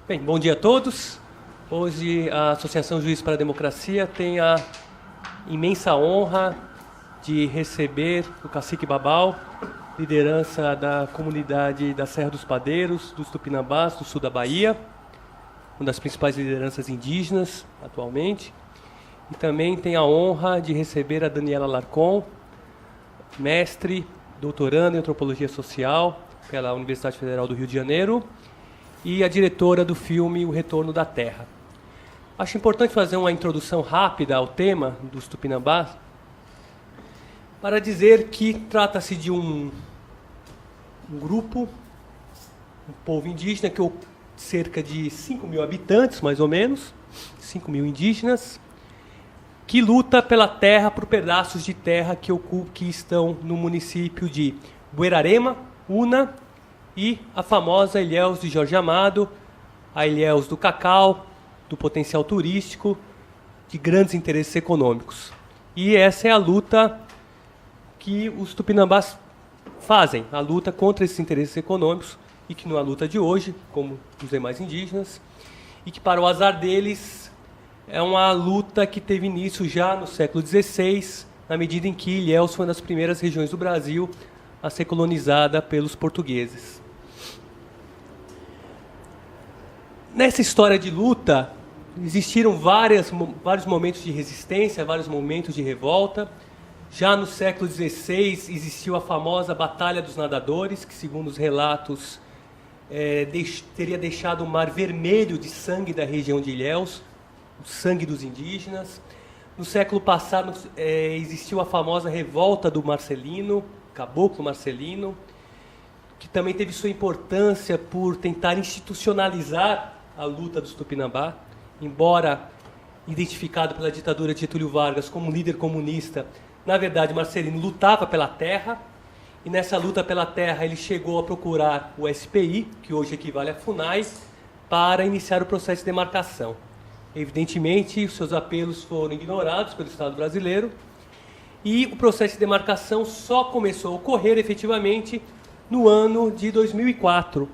Bem, bom dia a todos. Hoje a Associação Juiz para a Democracia tem a imensa honra de receber o Cacique Babau, liderança da comunidade da Serra dos Padeiros, dos Tupinambás, do sul da Bahia, uma das principais lideranças indígenas atualmente. E também tem a honra de receber a Daniela Larcon, mestre, doutoranda em Antropologia Social pela Universidade Federal do Rio de Janeiro, e a diretora do filme O Retorno da Terra. Acho importante fazer uma introdução rápida ao tema dos Tupinambás para dizer que trata-se de um grupo, um povo indígena, que cerca de 5 mil habitantes, mais ou menos, 5 mil indígenas, que luta pela terra, por pedaços de terra que estão no município de Buerarema, Una, e a famosa Ilhéus de Jorge Amado, a Ilhéus do cacau, do potencial turístico, de grandes interesses econômicos. E essa é a luta que os Tupinambás fazem, a luta contra esses interesses econômicos, e que não é a luta de hoje, como os demais indígenas, e que, para o azar deles, é uma luta que teve início já no século XVI, na medida em que Ilhéus foi uma das primeiras regiões do Brasil a ser colonizada pelos portugueses. Nessa história de luta, existiram vários momentos de resistência, vários momentos de revolta. Já no século XVI existiu a famosa Batalha dos Nadadores, que, segundo os relatos, teria deixado o mar vermelho de sangue da região de Ilhéus, o sangue dos indígenas. No século passado existiu a famosa Revolta do Marcelino, Caboclo Marcelino, que também teve sua importância por tentar institucionalizar a luta dos Tupinambá, embora identificado pela ditadura de Getúlio Vargas como líder comunista. Na verdade, Marcelino lutava pela terra, e nessa luta pela terra ele chegou a procurar o SPI, que hoje equivale à FUNAI, para iniciar o processo de demarcação. Evidentemente, os seus apelos foram ignorados pelo Estado brasileiro, e o processo de demarcação só começou a ocorrer efetivamente no ano de 2004,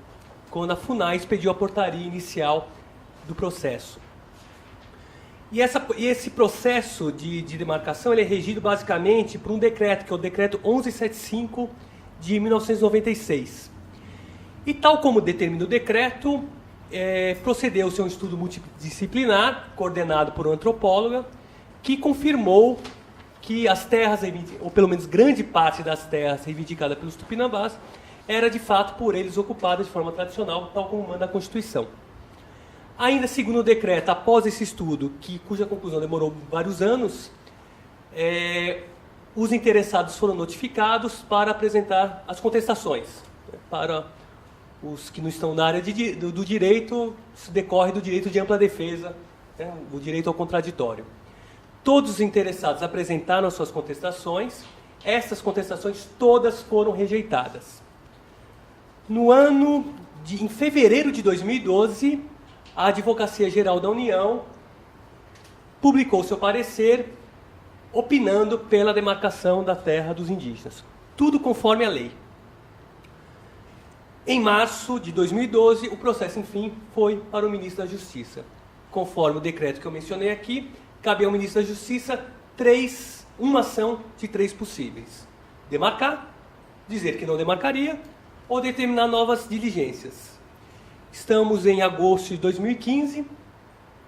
quando a FUNAI expediu a portaria inicial do processo. E esse processo de demarcação ele é regido basicamente por um decreto, que é o Decreto 1175 de 1996. E tal como determina o decreto, procedeu-se a um estudo multidisciplinar, coordenado por uma antropóloga, que confirmou que as terras, ou pelo menos grande parte das terras reivindicadas pelos Tupinambás, era de fato por eles ocupada de forma tradicional, tal como manda a Constituição. Ainda segundo o decreto, após esse estudo, cuja conclusão demorou vários anos, os interessados foram notificados para apresentar as contestações. Para os que não estão na área do direito, isso decorre do direito de ampla defesa, o direito ao contraditório. Todos os interessados apresentaram as suas contestações, essas contestações todas foram rejeitadas. Em fevereiro de 2012, a Advocacia Geral da União publicou seu parecer opinando pela demarcação da terra dos indígenas. Tudo conforme a lei. Em março de 2012, o processo, enfim, foi para o ministro da Justiça. Conforme o decreto que eu mencionei aqui, cabe ao ministro da Justiça uma ação de 3 possíveis: demarcar, dizer que não demarcaria, ou determinar novas diligências. Estamos em agosto de 2015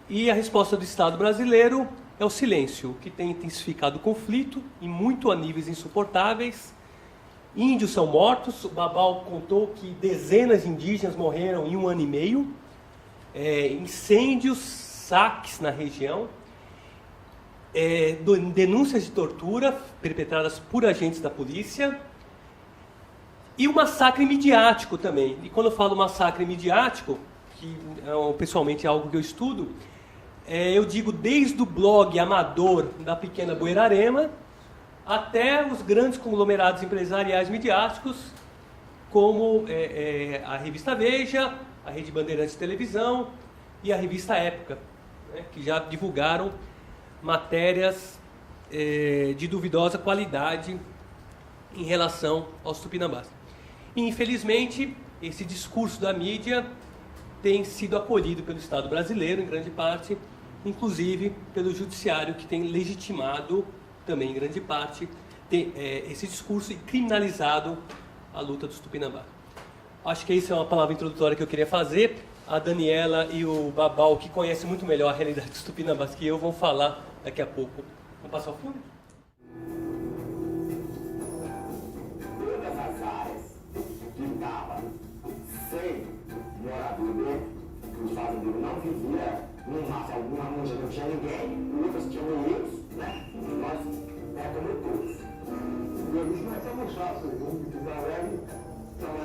e a resposta do Estado brasileiro é o silêncio, o que tem intensificado o conflito, e muito a níveis insuportáveis. Índios são mortos, o Babau contou que dezenas de indígenas morreram em 1 ano e meio, incêndios, saques na região, denúncias de tortura perpetradas por agentes da polícia, e o massacre midiático também. E quando eu falo massacre midiático, que pessoalmente é algo que eu estudo, eu digo desde o blog amador da pequena Buerarema até os grandes conglomerados empresariais midiáticos, como a revista Veja, a Rede Bandeirantes de Televisão e a revista Época, que já divulgaram matérias de duvidosa qualidade em relação aos Tupinambás. E, infelizmente, esse discurso da mídia tem sido acolhido pelo Estado brasileiro, em grande parte, inclusive pelo Judiciário, que tem legitimado, também em grande parte, esse discurso e criminalizado a luta dos Tupinambá. Acho que isso é uma palavra introdutória que eu queria fazer. A Daniela e o Babal, que conhecem muito melhor a realidade dos Tupinambás que eu, vão falar daqui a pouco. Vamos passar o filme? Todas as áreas que estavam sem morador dentro, os fazendeiros não viviam no mato, alguma onde não tinha ninguém, outras tinham meninos, né? E nós como todos. E eles não estamos fáceis, que trabalhar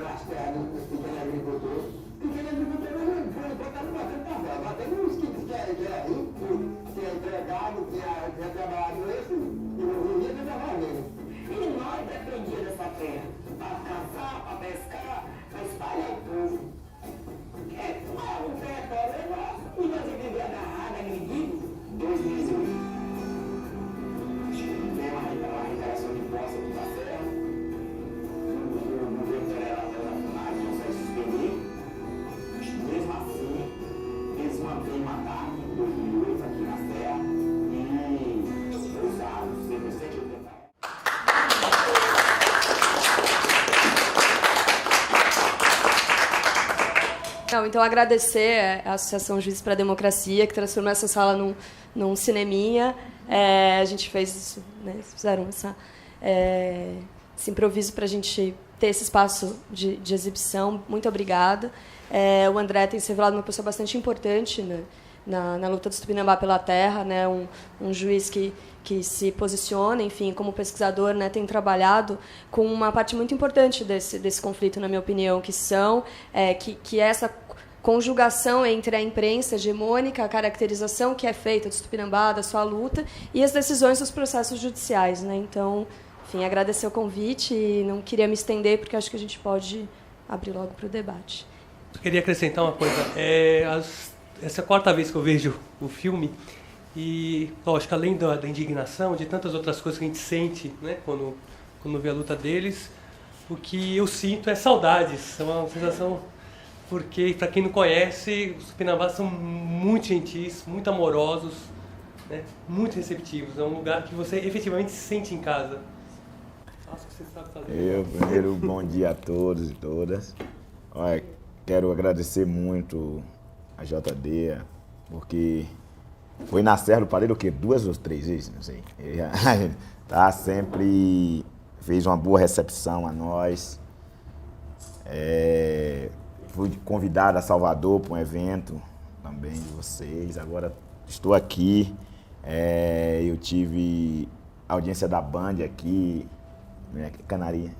nas terras dos pequenos agricultores. Pequeno agricultor não botar no batendo cavalo, batendo uns que era rico, que é empregado, que é trabalhador, esse, e não vivia de trabalho. E nós dependíamos dessa terra para caçar, para pescar, para espalhar o povo. O território é nosso e nós vivemos agarrados, agredidos. 2008. Veio uma reintegração de posse aqui da serra. O governo federal consegue suspender. Mesmo assim, eles mantêm um ataque em 2008 aqui na serra e usaram cerca de 180. Então, agradecer a Associação Juízes para a Democracia, que transformou essa sala num cineminha. A gente fez isso, né? Eles fizeram esse improviso para a gente ter esse espaço de exibição. Muito obrigada. O André tem se revelado uma pessoa bastante importante, né, na luta dos Tupinambá pela terra, né, um juiz que se posiciona, enfim, como pesquisador, né, tem trabalhado com uma parte muito importante desse conflito, na minha opinião, que é essa conjugação entre a imprensa hegemônica, a caracterização que é feita dos Tupinambá, da sua luta, e as decisões dos processos judiciais, né? Então, enfim, agradecer o convite e não queria me estender, porque acho que a gente pode abrir logo para o debate. Eu queria acrescentar uma coisa. Essa é a quarta vez que eu vejo o filme e, lógico, além da indignação, de tantas outras coisas que a gente sente, né, quando vê a luta deles, o que eu sinto é saudades. É uma sensação, porque, para quem não conhece, os Tupinambás são muito gentis, muito amorosos, né, muito receptivos. É um lugar que você efetivamente se sente em casa. Acho que você sabe fazer. Primeiro, bom dia a todos e todas. Olha, quero agradecer muito a JD, porque foi na Serra do Padeiro o quê? 2 ou 3 vezes, não sei. Tá, sempre fez uma boa recepção a nós. Fui convidado a Salvador para um evento também de vocês. Agora estou aqui. Eu tive a audiência da Band aqui, né, Canarinha.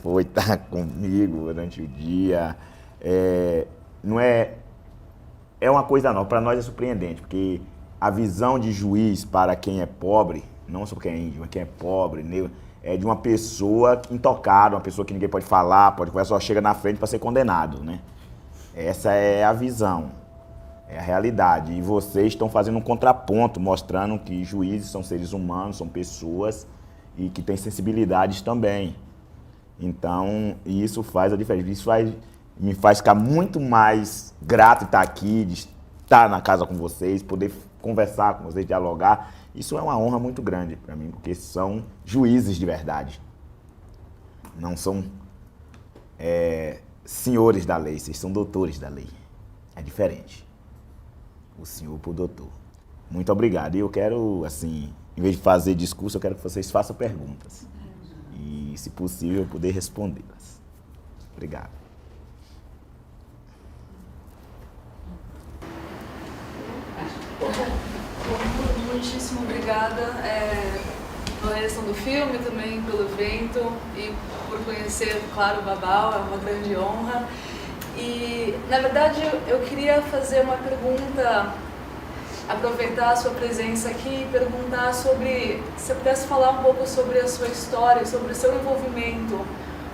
Foi estar comigo durante o dia. Não é uma coisa nova, para nós é surpreendente, porque a visão de juiz para quem é pobre, não só quem é índio, mas quem é pobre, negro, é de uma pessoa intocada, uma pessoa que ninguém pode falar, pode conversar, só chega na frente para ser condenado, né? Essa é a visão, é a realidade. E vocês estão fazendo um contraponto, mostrando que juízes são seres humanos, são pessoas e que têm sensibilidades também. Então, isso faz a diferença. Isso me faz ficar muito mais grato de estar aqui, de estar na casa com vocês, poder conversar com vocês, dialogar. Isso é uma honra muito grande para mim, porque são juízes de verdade. Não são senhores da lei, vocês são doutores da lei. É diferente. O senhor pro doutor. Muito obrigado. E eu quero, assim, em vez de fazer discurso, eu quero que vocês façam perguntas. E, se possível, eu poder respondê-las. Obrigado. Muitíssimo obrigada pela reação do filme, também pelo evento e por conhecer, claro, o Babal, é uma grande honra. E, na verdade, eu queria fazer uma pergunta, aproveitar a sua presença aqui e perguntar sobre, se você pudesse falar um pouco sobre a sua história, sobre o seu envolvimento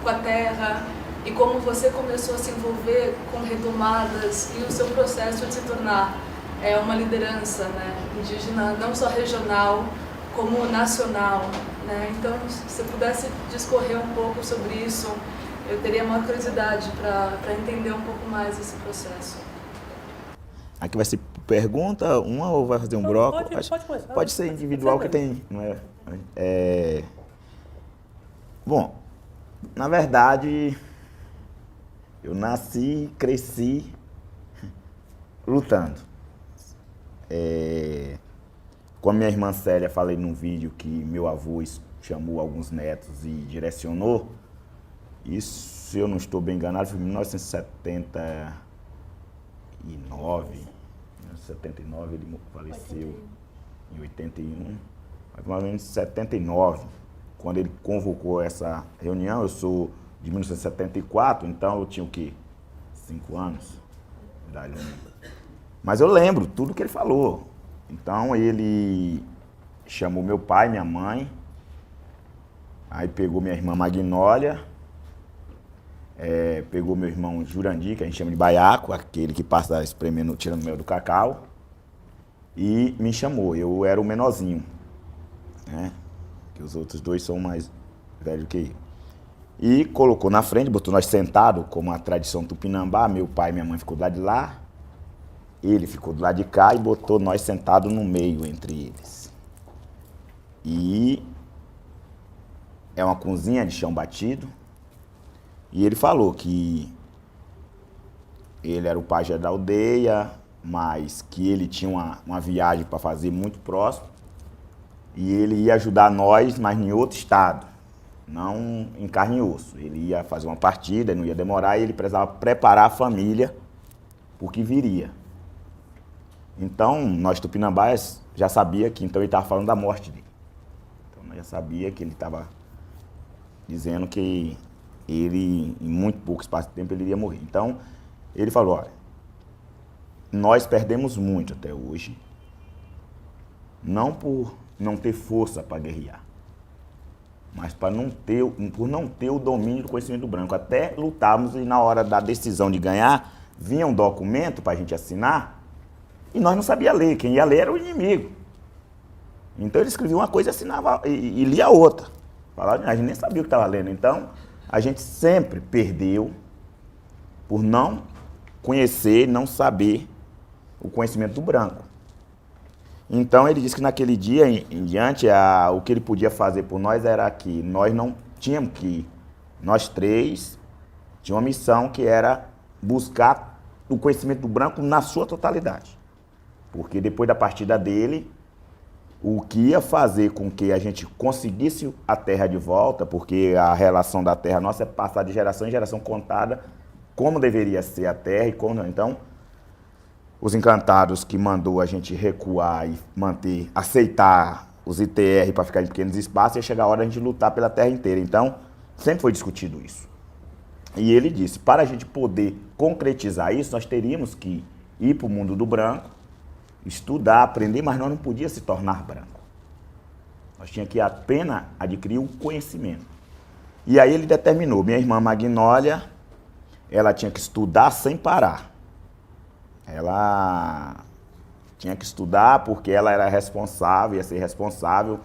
com a terra e como você começou a se envolver com retomadas e o seu processo de se tornar uma liderança, né, indígena, não só regional, como nacional, né? Então, se você pudesse discorrer um pouco sobre isso, eu teria uma curiosidade para entender um pouco mais esse processo. Aqui vai ser pergunta, uma ou vai fazer um bloco? Pode começar. Pode ser individual que tem, não é? Bom, na verdade, eu nasci, cresci lutando. Com a minha irmã Célia, falei num vídeo que meu avô chamou alguns netos e direcionou. Isso, se eu não estou bem enganado, foi em 1979. Em 1979 ele faleceu, em 81, mas mais ou menos em 79, quando ele convocou essa reunião. Eu sou de 1974, então eu tinha o quê? 5 anos. Mas eu lembro tudo que ele falou. Então ele chamou meu pai, minha mãe, aí pegou minha irmã Magnólia, pegou meu irmão Jurandir, que a gente chama de baiaco, aquele que passa espremendo, tirando mel do cacau, e me chamou. Eu era o menorzinho, né? Que os outros dois são mais velhos que eu. E colocou na frente, botou nós sentados, como a tradição tupinambá. Meu pai e minha mãe ficou do lado de lá, ele ficou do lado de cá e botou nós sentados no meio entre eles. E é uma cozinha de chão batido. E ele falou que ele era o pajé da aldeia, mas que ele tinha uma viagem para fazer muito próximo. E ele ia ajudar nós, mas em outro estado, não em carne e osso. Ele ia fazer uma partida, não ia demorar, e ele precisava preparar a família para o que viria. Então, nós tupinambás já sabia que então ele estava falando da morte dele. Então, nós já sabia que ele estava dizendo que ele, em muito pouco espaço de tempo, ele iria morrer. Então, ele falou, olha, nós perdemos muito até hoje, não por não ter força para guerrear, mas por não ter o domínio do conhecimento do branco. Até lutávamos e na hora da decisão de ganhar, vinha um documento para a gente assinar e nós não sabíamos ler. Quem ia ler era o inimigo. Então ele escrevia uma coisa, assinava e lia outra. Falava, a gente nem sabia o que estava lendo. Então a gente sempre perdeu por não conhecer, não saber o conhecimento do branco. Então ele disse que naquele dia em diante, o que ele podia fazer por nós era que nós não tínhamos que, nós três, tinha uma missão que era buscar o conhecimento do branco na sua totalidade. Porque depois da partida dele, o que ia fazer com que a gente conseguisse a terra de volta, porque a relação da terra nossa é passar de geração em geração contada como deveria ser a terra e como não. Então, os encantados que mandou a gente recuar e aceitar os ITR para ficar em pequenos espaços, ia chegar a hora de a gente lutar pela terra inteira. Então, sempre foi discutido isso. E ele disse, para a gente poder concretizar isso, nós teríamos que ir para o mundo do branco, estudar, aprender, mas nós não podíamos se tornar branco. Nós tínhamos que apenas adquirir o conhecimento. E aí ele determinou, minha irmã Magnólia, ela tinha que estudar sem parar. Ela tinha que estudar porque ela era responsável, ia ser responsável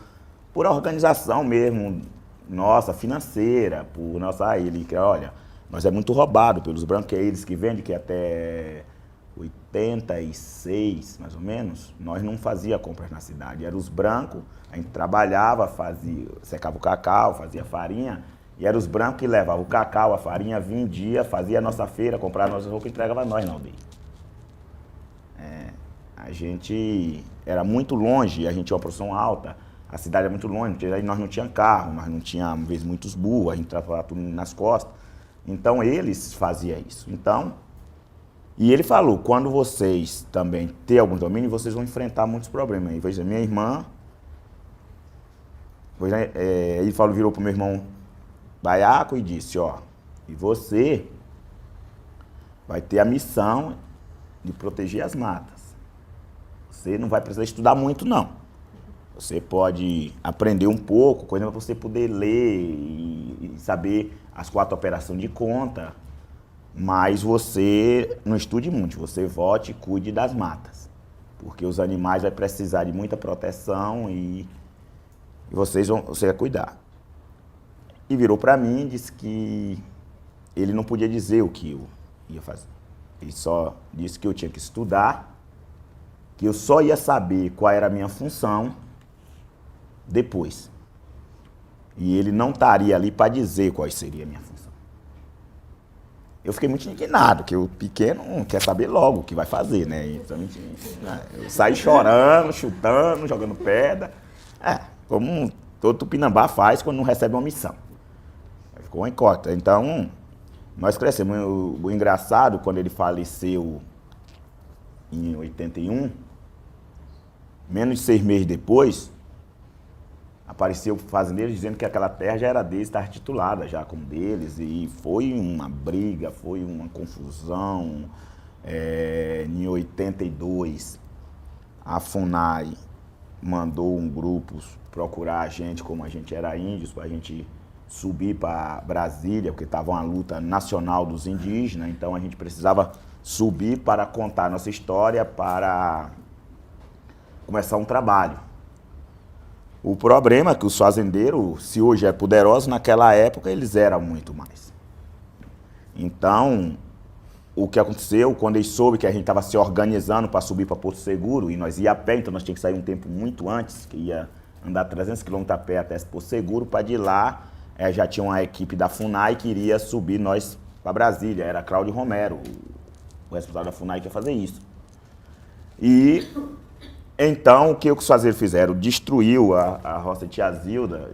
por a organização mesmo, nossa, financeira, por nossa, ele que olha, nós é muito roubado pelos brancos, que é eles que vendem, que até 86, mais ou menos, nós não fazia compras na cidade, eram os brancos, a gente trabalhava, secava o cacau, fazia farinha, e eram os brancos que levavam o cacau, a farinha, vendia, fazia a nossa feira, comprava a nossa roupa e entregava a nós na aldeia. A gente era muito longe, a gente tinha uma produção alta, a cidade era muito longe, nós não tínhamos carro, nós não tínhamos, às vezes, muitos burros, a gente trabalhava tudo nas costas. Então, eles faziam isso. Então, e ele falou, quando vocês também têm algum domínio, vocês vão enfrentar muitos problemas. E, veja, minha irmã, ele falou, virou para o meu irmão baiaco e disse, ó, e você vai ter a missão de proteger as matas. Você não vai precisar estudar muito, não. Você pode aprender um pouco, coisa para você poder ler e saber as 4 operações de conta, mas você não estude muito, você volte e cuide das matas, porque os animais vão precisar de muita proteção e você vai cuidar. E virou para mim e disse que ele não podia dizer o que eu ia fazer. Ele só disse que eu tinha que estudar que eu só ia saber qual era a minha função depois. E ele não estaria ali para dizer qual seria a minha função. Eu fiquei muito indignado, porque o pequeno quer saber logo o que vai fazer, né? Então, eu saí chorando, chutando, jogando pedra. Como todo Tupinambá faz quando não recebe uma missão. Ficou uma incógnita. Então, nós crescemos. O engraçado, quando ele faleceu em 81, menos de 6 meses depois, apareceu fazendeiros dizendo que aquela terra já era deles, estava titulada já como deles, e foi uma briga, foi uma confusão. Em 82, a FUNAI mandou um grupo procurar a gente, como a gente era índios, para a gente subir para Brasília, porque estava uma luta nacional dos indígenas, então a gente precisava subir para contar a nossa história, para começar um trabalho. O problema é que os fazendeiros, se hoje é poderoso, naquela época eles eram muito mais. Então, o que aconteceu, quando eles soube que a gente estava se organizando para subir para Porto Seguro, e nós ia a pé, então nós tínhamos que sair um tempo muito antes, que ia andar 300 km a pé até Porto Seguro, para de lá já tinha uma equipe da FUNAI que iria subir nós para Brasília, era Cláudio Romero, o responsável da FUNAI que ia fazer isso. E então, o que os fazendeiros fizeram? Destruiu a roça de Tia Zilda.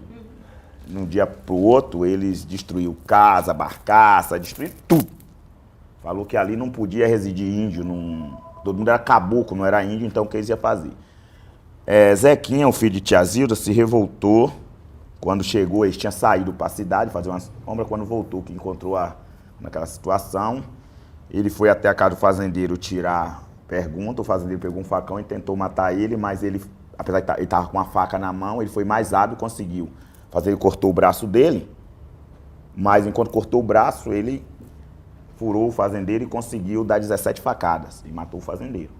De um dia para o outro, eles destruíram casa, barcaça, destruíram tudo. Falou que ali não podia residir índio, todo mundo era caboclo, não era índio, então o que eles iam fazer? Zequinha, o filho de Tia Zilda, se revoltou. Quando chegou, eles tinham saído para a cidade, fazer uma sombra. Quando voltou, que encontrou naquela situação, ele foi até a casa do fazendeiro tirar pergunta. O fazendeiro pegou um facão e tentou matar ele, mas ele, apesar de ele estava com uma faca na mão, ele foi mais hábil e conseguiu. O fazendeiro cortou o braço dele, mas enquanto cortou o braço, ele furou o fazendeiro e conseguiu dar 17 facadas e matou o fazendeiro.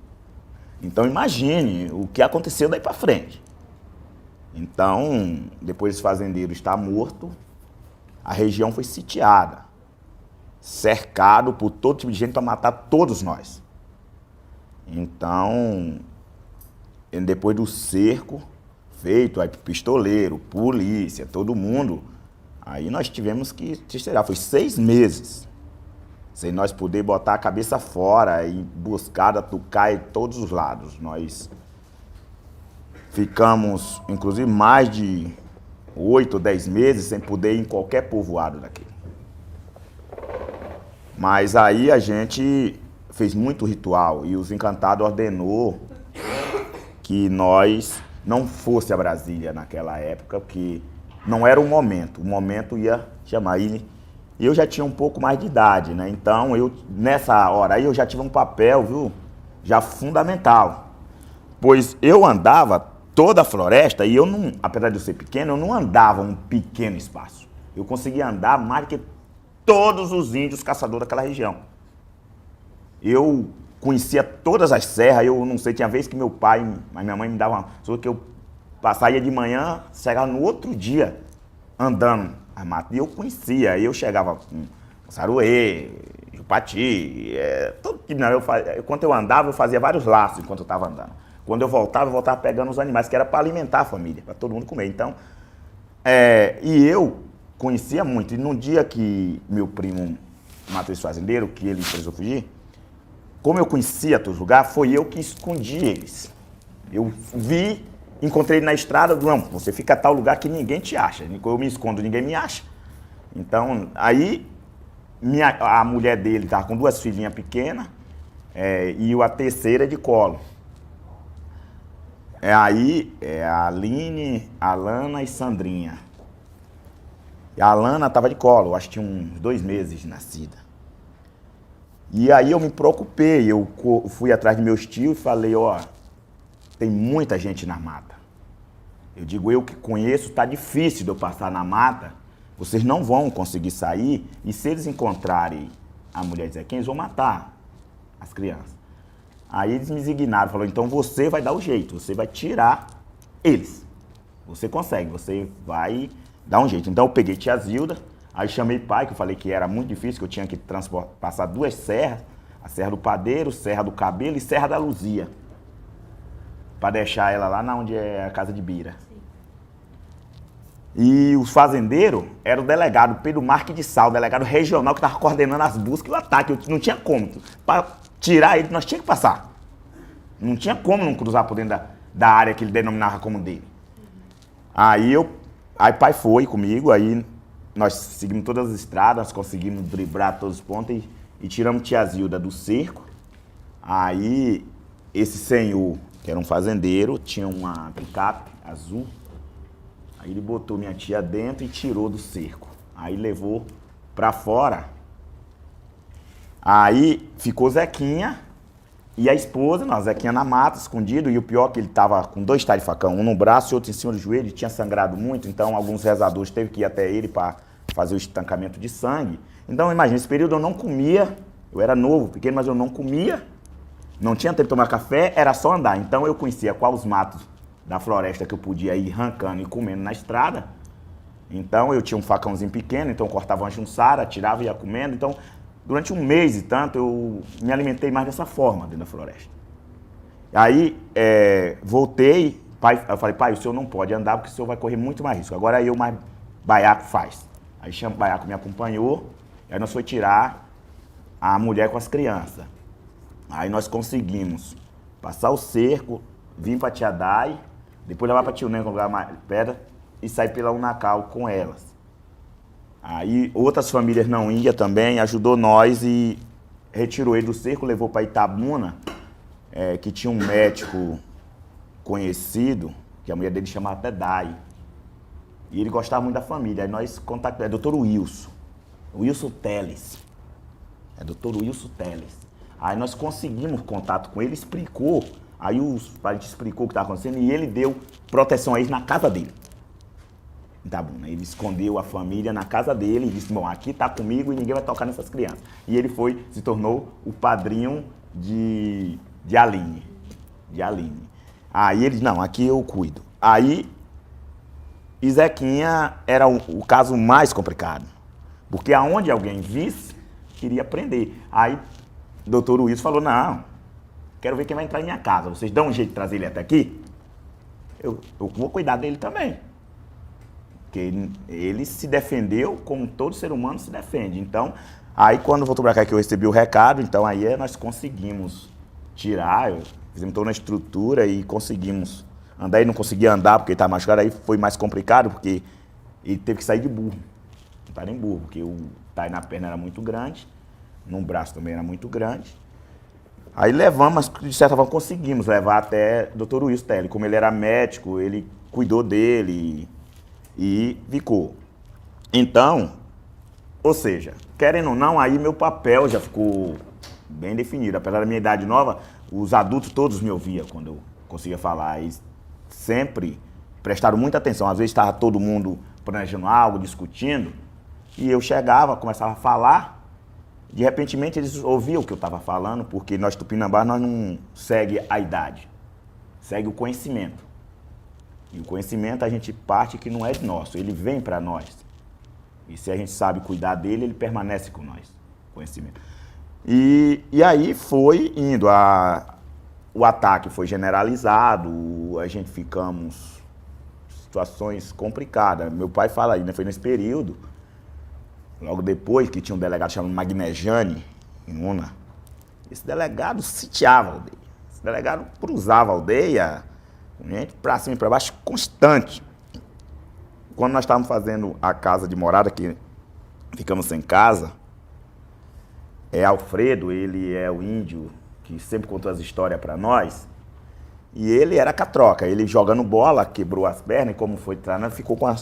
Então imagine o que aconteceu daí para frente. Então, depois esse fazendeiro está morto, a região foi sitiada, cercado por todo tipo de gente para matar todos nós. Então, depois do cerco feito, aí pistoleiro, polícia, todo mundo, aí nós tivemos que esperar. Foi 6 meses, sem nós poder botar a cabeça fora e buscar, atucar em todos os lados. Nós ficamos, inclusive, mais de 8 ou 10 meses sem poder ir em qualquer povoado daqui. Mas aí a gente fez muito ritual e os encantados ordenou que nós não fosse a Brasília naquela época, porque não era o momento ia chamar ele. Eu já tinha um pouco mais de idade, né? Então, nessa hora aí eu já tive um papel, viu, já fundamental. Pois eu andava toda a floresta e eu não, apesar de eu ser pequeno, eu não andava um pequeno espaço. Eu conseguia andar mais do que todos os índios caçadores daquela região. Eu conhecia todas as serras, eu não sei, tinha vez que meu pai, mas minha mãe me dava uma... Só que eu saía de manhã, chegava no outro dia andando a mata. E eu conhecia, eu chegava com saruê, jupati, tudo que não, enquanto eu andava, eu fazia vários laços enquanto eu estava andando. Quando eu voltava pegando os animais, que era para alimentar a família, para todo mundo comer. Então, e eu conhecia muito. E num dia que meu primo matou esse fazendeiro, que ele precisou fugir, como eu conhecia todos os lugares, foi eu que escondi eles. Eu vi, encontrei ele na estrada, não, você fica a tal lugar que ninguém te acha. Eu me escondo, ninguém me acha. Então, aí, a mulher dele estava com 2 filhinhas pequenas, e a terceira de colo. Aí, a Aline, a Alana e Sandrinha. E a Alana estava de colo, acho que tinha uns 2 meses de nascida. E aí eu me preocupei, eu fui atrás de meus tios e falei, tem muita gente na mata. Eu digo, eu que conheço, está difícil de eu passar na mata, vocês não vão conseguir sair, e se eles encontrarem a mulher de Zequinha, eles vão matar as crianças. Aí eles me indignaram, falaram, então você vai dar o jeito, você vai tirar eles. Você consegue, você vai dar um jeito. Então eu peguei Tia Zilda, aí chamei pai, que eu falei que era muito difícil, que eu tinha que passar 2 serras, a Serra do Padeiro, Serra do Cabelo e Serra da Luzia. para deixar ela lá na onde é a casa de Bira. E o fazendeiro era o delegado Pedro Marques de Sá, o delegado regional que estava coordenando as buscas e o ataque. Não tinha como. Para tirar ele, nós tínhamos que passar. Não tinha como não cruzar por dentro da área que ele denominava como dele. Aí pai foi comigo, aí nós seguimos todas as estradas, nós conseguimos driblar todos os pontos e tiramos tia Zilda do cerco. Aí esse senhor, que era um fazendeiro, tinha uma picape azul. Aí ele botou minha tia dentro e tirou do cerco. Aí levou pra fora. Aí ficou Zequinha e a esposa, Zequinha na mata, escondido. E o pior é que ele tava com 2 talhos de facão, um no braço e outro em cima do joelho. Ele tinha sangrado muito, então alguns rezadores teve que ir até ele para fazer o estancamento de sangue. Então imagina, esse período eu não comia. Eu era novo, pequeno, mas eu não comia. Não tinha tempo de tomar café, era só andar. Então eu conhecia quais os matos da floresta que eu podia ir arrancando e comendo na estrada. Então eu tinha um facãozinho pequeno, então eu cortava uma junçara, tirava e ia comendo. Então durante um mês e tanto eu me alimentei mais dessa forma dentro da floresta. Aí voltei, eu falei, pai, o senhor não pode andar porque o senhor vai correr muito mais risco. Agora eu mais Baiaco faz. Aí Baiaco me acompanhou, aí nós fomos tirar a mulher com as crianças. Aí nós conseguimos passar o cerco, vir para Tiadai, depois levar para Tio Nen, com lugar mais perto, e sair pela Unacal com elas. Aí outras famílias não iam também, ajudou nós e retirou ele do cerco, levou para Itabuna, que tinha um médico conhecido, que a mulher dele chamava até Dai. E ele gostava muito da família. Aí nós contactamos, Dr. Wilson Teles. Dr. Wilson Teles. Aí nós conseguimos contato com ele, explicou. Aí os parentes explicou o que estava acontecendo e ele deu proteção a eles na casa dele. Tá bom, né? Ele escondeu a família na casa dele e disse, bom, aqui tá comigo e ninguém vai tocar nessas crianças. E ele se tornou o padrinho de Aline. Aí ele disse, não, aqui eu cuido. Aí, Zequinha era o caso mais complicado. Porque aonde alguém visse, queria prender. Aí, o doutor Wilson falou, não, quero ver quem vai entrar em minha casa. Vocês dão um jeito de trazer ele até aqui? Eu vou cuidar dele também. Porque ele se defendeu como todo ser humano se defende. Então, aí quando voltou para cá que eu recebi o recado, então aí nós conseguimos tirar, fizemos toda uma estrutura e conseguimos andar. Ele não conseguia andar porque ele estava machucado, aí foi mais complicado porque ele teve que sair de burro. Não estava em burro, porque o talho na perna era muito grande, no braço também era muito grande. Aí levamos, mas de certa forma conseguimos levar até o Dr. Wilson Teles. Como ele era médico, ele cuidou dele e ficou. Então, ou seja, querendo ou não, aí meu papel já ficou bem definido. Apesar da minha idade nova, os adultos todos me ouviam quando eu conseguia falar. E sempre prestaram muita atenção. Às vezes estava todo mundo planejando algo, discutindo, e eu chegava, começava a falar. De repente, eles ouviam o que eu estava falando, porque nós tupinambás nós não segue a idade, segue o conhecimento. E o conhecimento a gente parte que não é nosso, ele vem para nós. E se a gente sabe cuidar dele, ele permanece com nós, conhecimento. E aí foi indo, o ataque foi generalizado, a gente ficamos em situações complicadas. Meu pai fala aí, né, foi nesse período. Logo depois, que tinha um delegado chamado Magnejane, em Una, esse delegado sitiava a aldeia. Esse delegado cruzava a aldeia, gente pra cima e pra baixo, constante. Quando nós estávamos fazendo a casa de morada, que ficamos sem casa, Alfredo, ele é o índio que sempre contou as histórias para nós, e ele era catroca. Ele jogando bola, quebrou as pernas, e como foi treinando, ficou com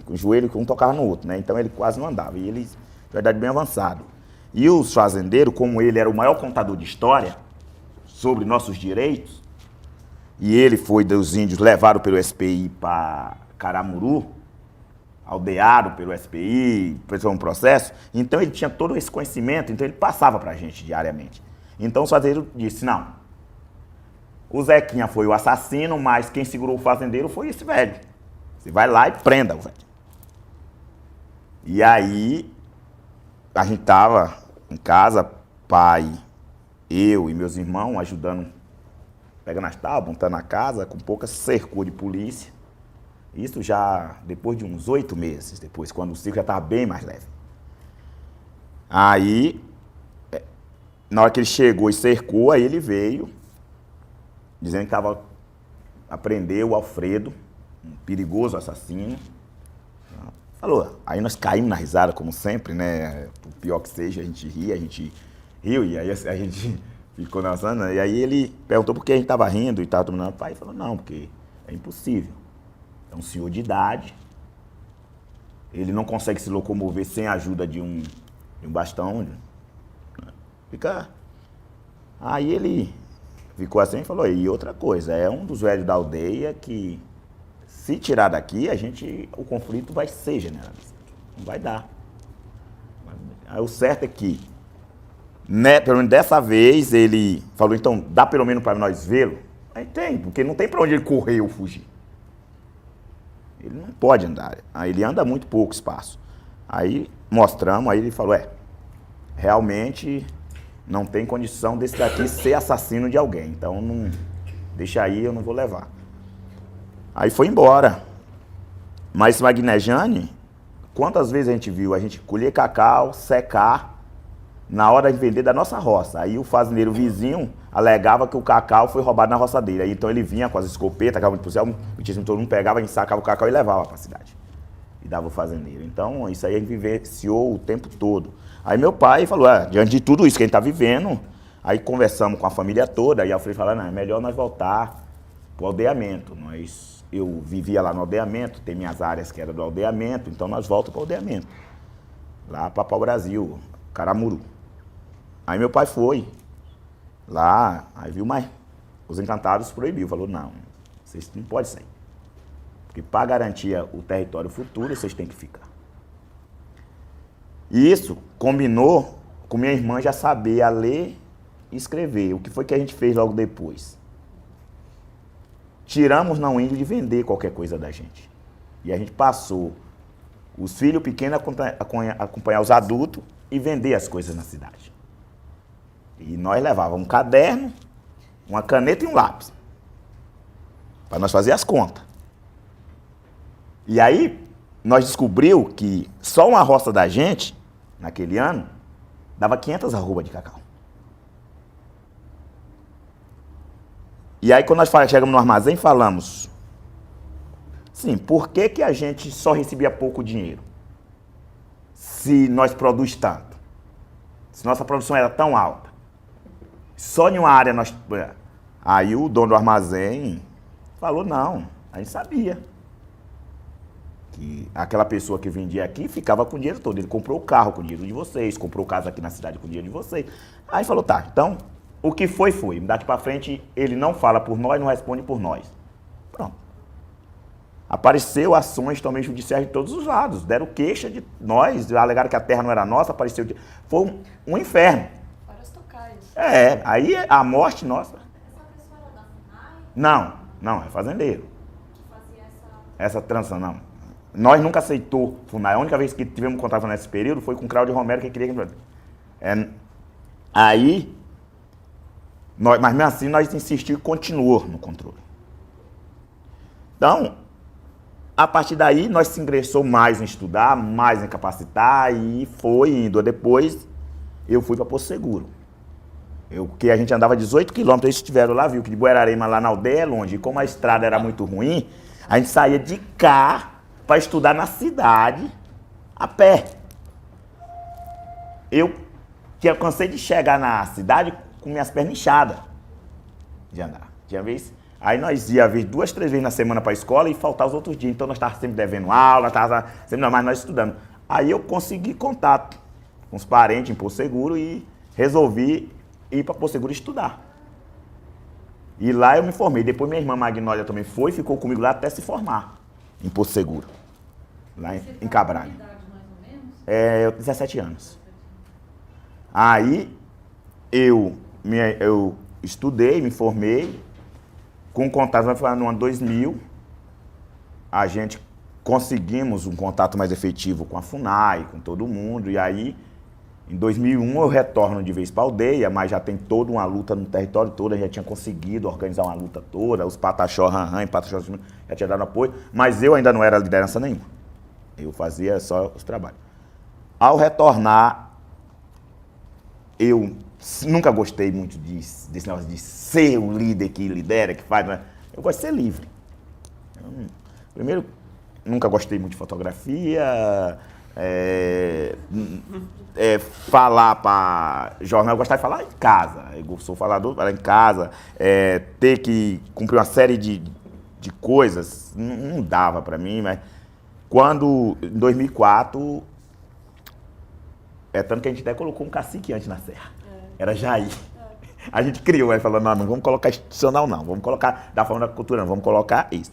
com o joelho que um tocava no outro, né? Então ele quase não andava, e ele, de verdade, bem avançado. E os fazendeiros, como ele era o maior contador de história sobre nossos direitos, e ele foi dos índios levados pelo SPI para Caramuru, aldeado pelo SPI, fez um processo, então ele tinha todo esse conhecimento, então ele passava para a gente diariamente. Então o fazendeiro disse, não, o Zequinha foi o assassino, mas quem segurou o fazendeiro foi esse velho. Você vai lá e prenda o velho. E aí, a gente estava em casa, pai, eu e meus irmãos, ajudando pegando as tábuas, montando a casa, com pouca cercou de polícia. Isso já depois de uns 8 meses, depois, quando o circo já estava bem mais leve. Aí, na hora que ele chegou e cercou, aí ele veio, dizendo que estava a prender o Alfredo, um perigoso assassino. Falou, aí nós caímos na risada, como sempre, né? O pior que seja, a gente riu, e aí a gente ficou dançando. E aí ele perguntou por que a gente estava rindo e estava tomando. O pai falou, não, porque é impossível. É um senhor de idade, ele não consegue se locomover sem a ajuda de um bastão. Fica... Aí ele ficou assim e falou, e outra coisa, é um dos velhos da aldeia que, se tirar daqui, o conflito vai ser generalizado. Não vai dar. Aí o certo é que, né, pelo menos dessa vez, ele falou, então, dá pelo menos para nós vê-lo? Aí tem, porque não tem para onde ele correr ou fugir. Ele não pode andar. Aí ele anda muito pouco espaço. Aí mostramos, aí ele falou, realmente não tem condição desse daqui ser assassino de alguém. Então, não, deixa aí, eu não vou levar. Aí foi embora. Mas Magnejane, quantas vezes a gente viu? A gente colher cacau, secar, na hora de vender da nossa roça. Aí o fazendeiro vizinho alegava que o cacau foi roubado na roça dele. Aí então ele vinha com as escopetas, acabava de céu, todo mundo pegava, ensacava o cacau e levava para a cidade. E dava o fazendeiro. Então isso aí a gente vivenciou o tempo todo. Aí meu pai falou, diante de tudo isso que a gente está vivendo, aí conversamos com a família toda, aí Alfredo falou, não, é melhor nós voltar para o aldeamento. Eu vivia lá no aldeamento, tem minhas áreas que eram do aldeamento, então nós voltamos para o aldeamento. Lá para Pau-Brasil, Caramuru. Aí meu pai foi lá, aí viu, mas os encantados proibiu, falou, não, vocês não podem sair. Porque para garantir o território futuro, vocês têm que ficar. E isso combinou com minha irmã já saber a ler e escrever. O que foi que a gente fez logo depois? Tiramos não índio de vender qualquer coisa da gente. E a gente passou os filhos pequenos a acompanhar os adultos e vender as coisas na cidade. E nós levávamos um caderno, uma caneta e um lápis. Para nós fazer as contas. E aí, nós descobrimos que só uma roça da gente, naquele ano, dava 500 arrobas de cacau. E aí, quando nós chegamos no armazém, falamos, sim, por que a gente só recebia pouco dinheiro? Se nós produzimos tanto. Se nossa produção era tão alta. Só em uma área nós... Aí o dono do armazém falou, não, a gente sabia. Que aquela pessoa que vendia aqui ficava com o dinheiro todo. Ele comprou o carro com o dinheiro de vocês, comprou casa aqui na cidade com o dinheiro de vocês. Aí falou, tá, então, o que foi, foi. Daqui pra frente, ele não fala por nós, não responde por nós. Pronto. Apareceu ações também judiciais de todos os lados. Deram queixa de nós, alegaram que a terra não era nossa, apareceu... Foi um inferno. Aí a morte nossa... Essa pessoa era da FUNAI? Não, é fazendeiro. Que fazia Essa trança, não. Nós nunca aceitou FUNAI. A única vez que tivemos contato nesse período foi com o Claudio Romero, que queria que... Aí, mas mesmo assim, nós insistimos e continuou no controle. Então, a partir daí, nós se ingressou mais em estudar, mais em capacitar e foi indo. Depois, eu fui para Porto Seguro. Porque a gente andava 18 quilômetros, eles estiveram lá, viu que de Buerarema lá na aldeia é longe. E como a estrada era muito ruim, a gente saía de cá para estudar na cidade, a pé. Eu cansei de chegar na cidade com minhas pernas inchadas de andar. Tinha vez, aí nós ia 2, 3 vezes na semana para a escola e faltava os outros dias. Então nós estávamos sempre devendo aula, mas nós estudando. Aí eu consegui contato com os parentes em Porto Seguro e resolvi ir para Porto Seguro estudar. E lá eu me formei. Depois minha irmã Magnólia também ficou comigo lá até se formar em Porto Seguro, lá em Cabralho. Eu 17 anos. Aí eu estudei, me formei, com contato, vai falar no ano 2000, a gente conseguimos um contato mais efetivo com a FUNAI, com todo mundo, e aí Em 2001 eu retorno de vez para a aldeia, mas já tem toda uma luta no território todo, já tinha conseguido organizar uma luta toda, os Pataxó, Ranran, Pataxó já tinha dado apoio, mas eu ainda não era liderança nenhuma. Eu fazia só os trabalhos. Ao retornar, eu nunca gostei muito desse negócio de ser o líder que lidera, que faz, né? Eu gosto de ser livre. Primeiro, nunca gostei muito de fotografia, falar para jornal, eu gostava de falar em casa. Eu sou falador, falar em casa, ter que cumprir uma série de coisas, não dava para mim, mas quando, em 2004, tanto que a gente até colocou um cacique antes na serra, era Jair. A gente criou, aí falou, não vamos colocar institucional não, vamos colocar da forma da cultura, não, vamos colocar isso.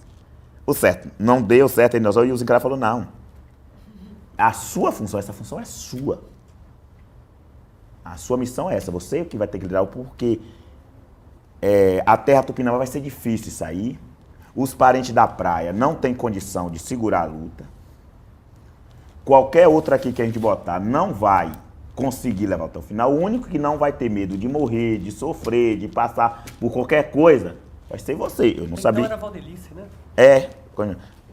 O certo, não deu certo, e o Zincra falou, não, a sua função, essa função é sua. A sua missão é essa, você que vai ter que liderar, porque a terra Tupinambá vai ser difícil sair, os parentes da praia não têm condição de segurar a luta, qualquer outra aqui que a gente botar não vai conseguir levar até o final, o único que não vai ter medo de morrer, de sofrer, de passar por qualquer coisa, vai ser você. Eu não sabia. Então era Valdelice, né?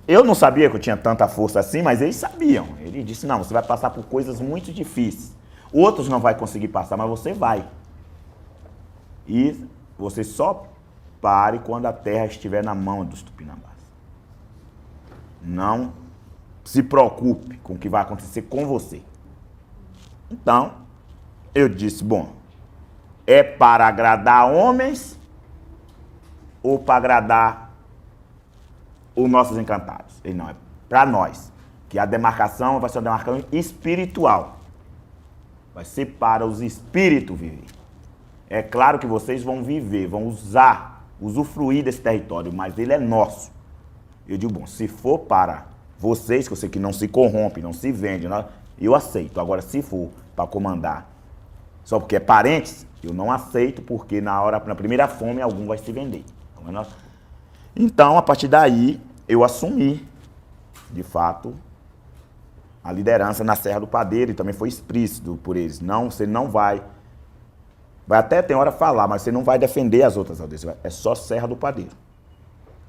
Eu não sabia que eu tinha tanta força assim, mas eles sabiam. Ele disse, não, você vai passar por coisas muito difíceis. Outros não vai conseguir passar, mas você vai. E você só pare quando a terra estiver na mão dos Tupinambás. Não se preocupe com o que vai acontecer com você. Então, eu disse, bom, é para agradar homens ou para agradar os nossos encantados? Ele não, é para nós, que a demarcação vai ser uma demarcação espiritual. Vai ser para os espíritos viver. É claro que vocês vão viver, vão usufruir desse território, mas ele é nosso. Eu digo, bom, se for para vocês, que eu sei que não se corrompe, não se vende, eu aceito. Agora, se for para comandar só porque é parentes, eu não aceito, porque na primeira fome, algum vai se vender. Então, a partir daí, eu assumi, de fato, a liderança na Serra do Padeiro, e também foi explícito por eles. Não, você não vai até tem hora falar, mas você não vai defender as outras aldeias, é só Serra do Padeiro.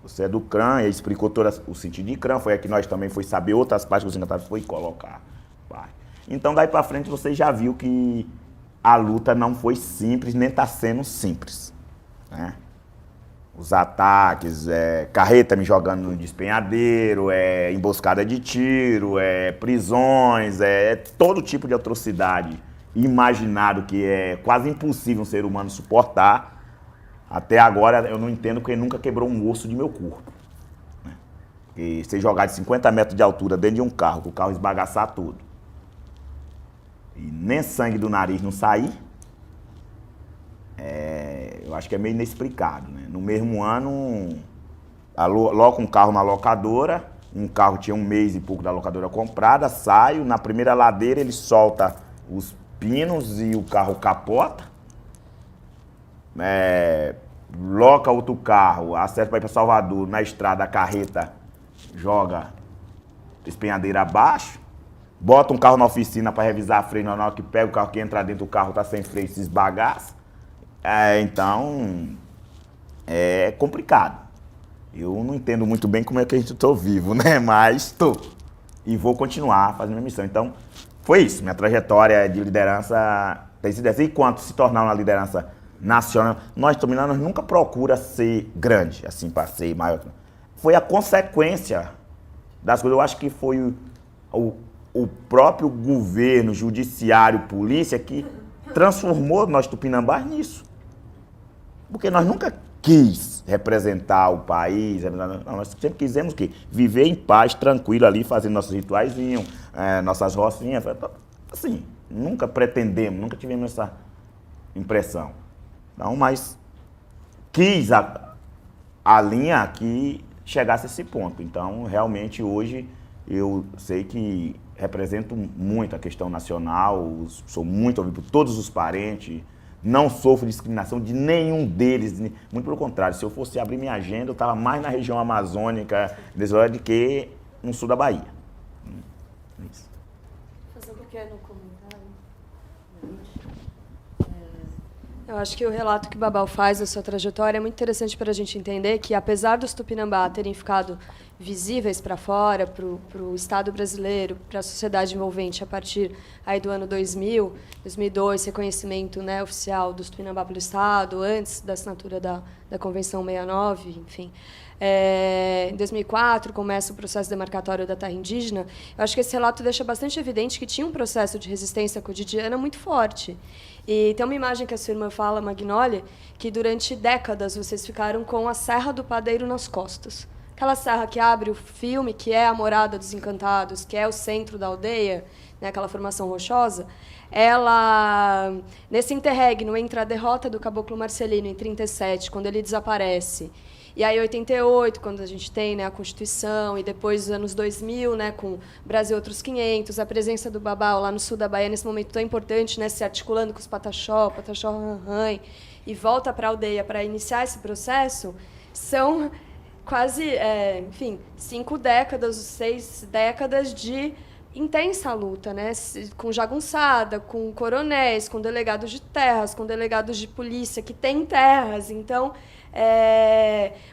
Você é do CRAM, ele explicou todo o sentido de CRAM, foi aqui nós também foi saber outras partes que os encantados foi colocar. Então, daí pra frente, você já viu que a luta não foi simples, nem está sendo simples, né? Os ataques, carreta me jogando no despenhadeiro, emboscada de tiro, prisões, todo tipo de atrocidade imaginado que é quase impossível um ser humano suportar. Até agora eu não entendo porque nunca quebrou um osso de meu corpo, né? Porque você jogar de 50 metros de altura dentro de um carro, que o carro esbagaçar tudo, e nem sangue do nariz não sair, eu acho que é meio inexplicado, né? No mesmo ano, aloca um carro na locadora, um carro tinha 1 mês e pouco da locadora comprada, saio, na primeira ladeira ele solta os pinos e o carro capota, loca outro carro, acerta para ir para Salvador, na estrada a carreta joga despenhadeira abaixo, bota um carro na oficina para revisar freio, na hora que pega o carro que entra dentro do carro está sem freio, se esbagaça. Então, é complicado. Eu não entendo muito bem como é que a gente estou vivo, né? Mas estou. E vou continuar fazendo minha missão. Então, foi isso. Minha trajetória de liderança tem sido assim. E quanto se tornar uma liderança nacional, nós nunca procura ser grande, assim, para ser maior. Foi a consequência das coisas. Eu acho que foi o próprio governo, judiciário, polícia que transformou nós tupinambás nisso. Porque nós nunca quis representar o país, não, nós sempre quisemos que viver em paz, tranquilo ali, fazendo nossos rituaizinhos, nossas rocinhas, assim, nunca pretendemos, nunca tivemos essa impressão. Não, mas quis a linha que chegasse a esse ponto. Então, realmente, hoje, eu sei que represento muito a questão nacional, sou muito ouvido por todos os parentes, não sofro discriminação de nenhum deles, muito pelo contrário, se eu fosse abrir minha agenda, eu estava mais na região amazônica do que no sul da Bahia. Isso. Vou fazer um pequeno comentário. Eu acho que o relato que Babal faz da sua trajetória é muito interessante para a gente entender que, apesar dos Tupinambá terem ficado visíveis para fora, para o Estado brasileiro, para a sociedade envolvente, a partir aí do ano 2000, 2002, reconhecimento, né, oficial dos Tupinambá pelo Estado, antes da assinatura da Convenção 69, enfim. Em 2004, começa o processo demarcatório da terra indígena. Eu acho que esse relato deixa bastante evidente que tinha um processo de resistência cotidiana muito forte. E tem uma imagem que a sua irmã fala, Magnólia, que durante décadas vocês ficaram com a Serra do Padeiro nas costas. Aquela serra que abre o filme, que é a Morada dos Encantados, que é o centro da aldeia, né, aquela formação rochosa, ela, nesse interregno entre a derrota do Caboclo Marcelino em 37, quando ele desaparece, e aí, em 88, quando a gente tem, né, a Constituição, e depois, os anos 2000, né, com Brasil Outros 500, a presença do Babau lá no sul da Bahia, nesse momento tão importante, né, se articulando com os Pataxó Ranhan, e volta para a aldeia para iniciar esse processo, são quase, enfim, 5 décadas, 6 décadas de intensa luta, né, com jagunçada, com coronéis, com delegados de terras, com delegados de polícia que têm terras. Então,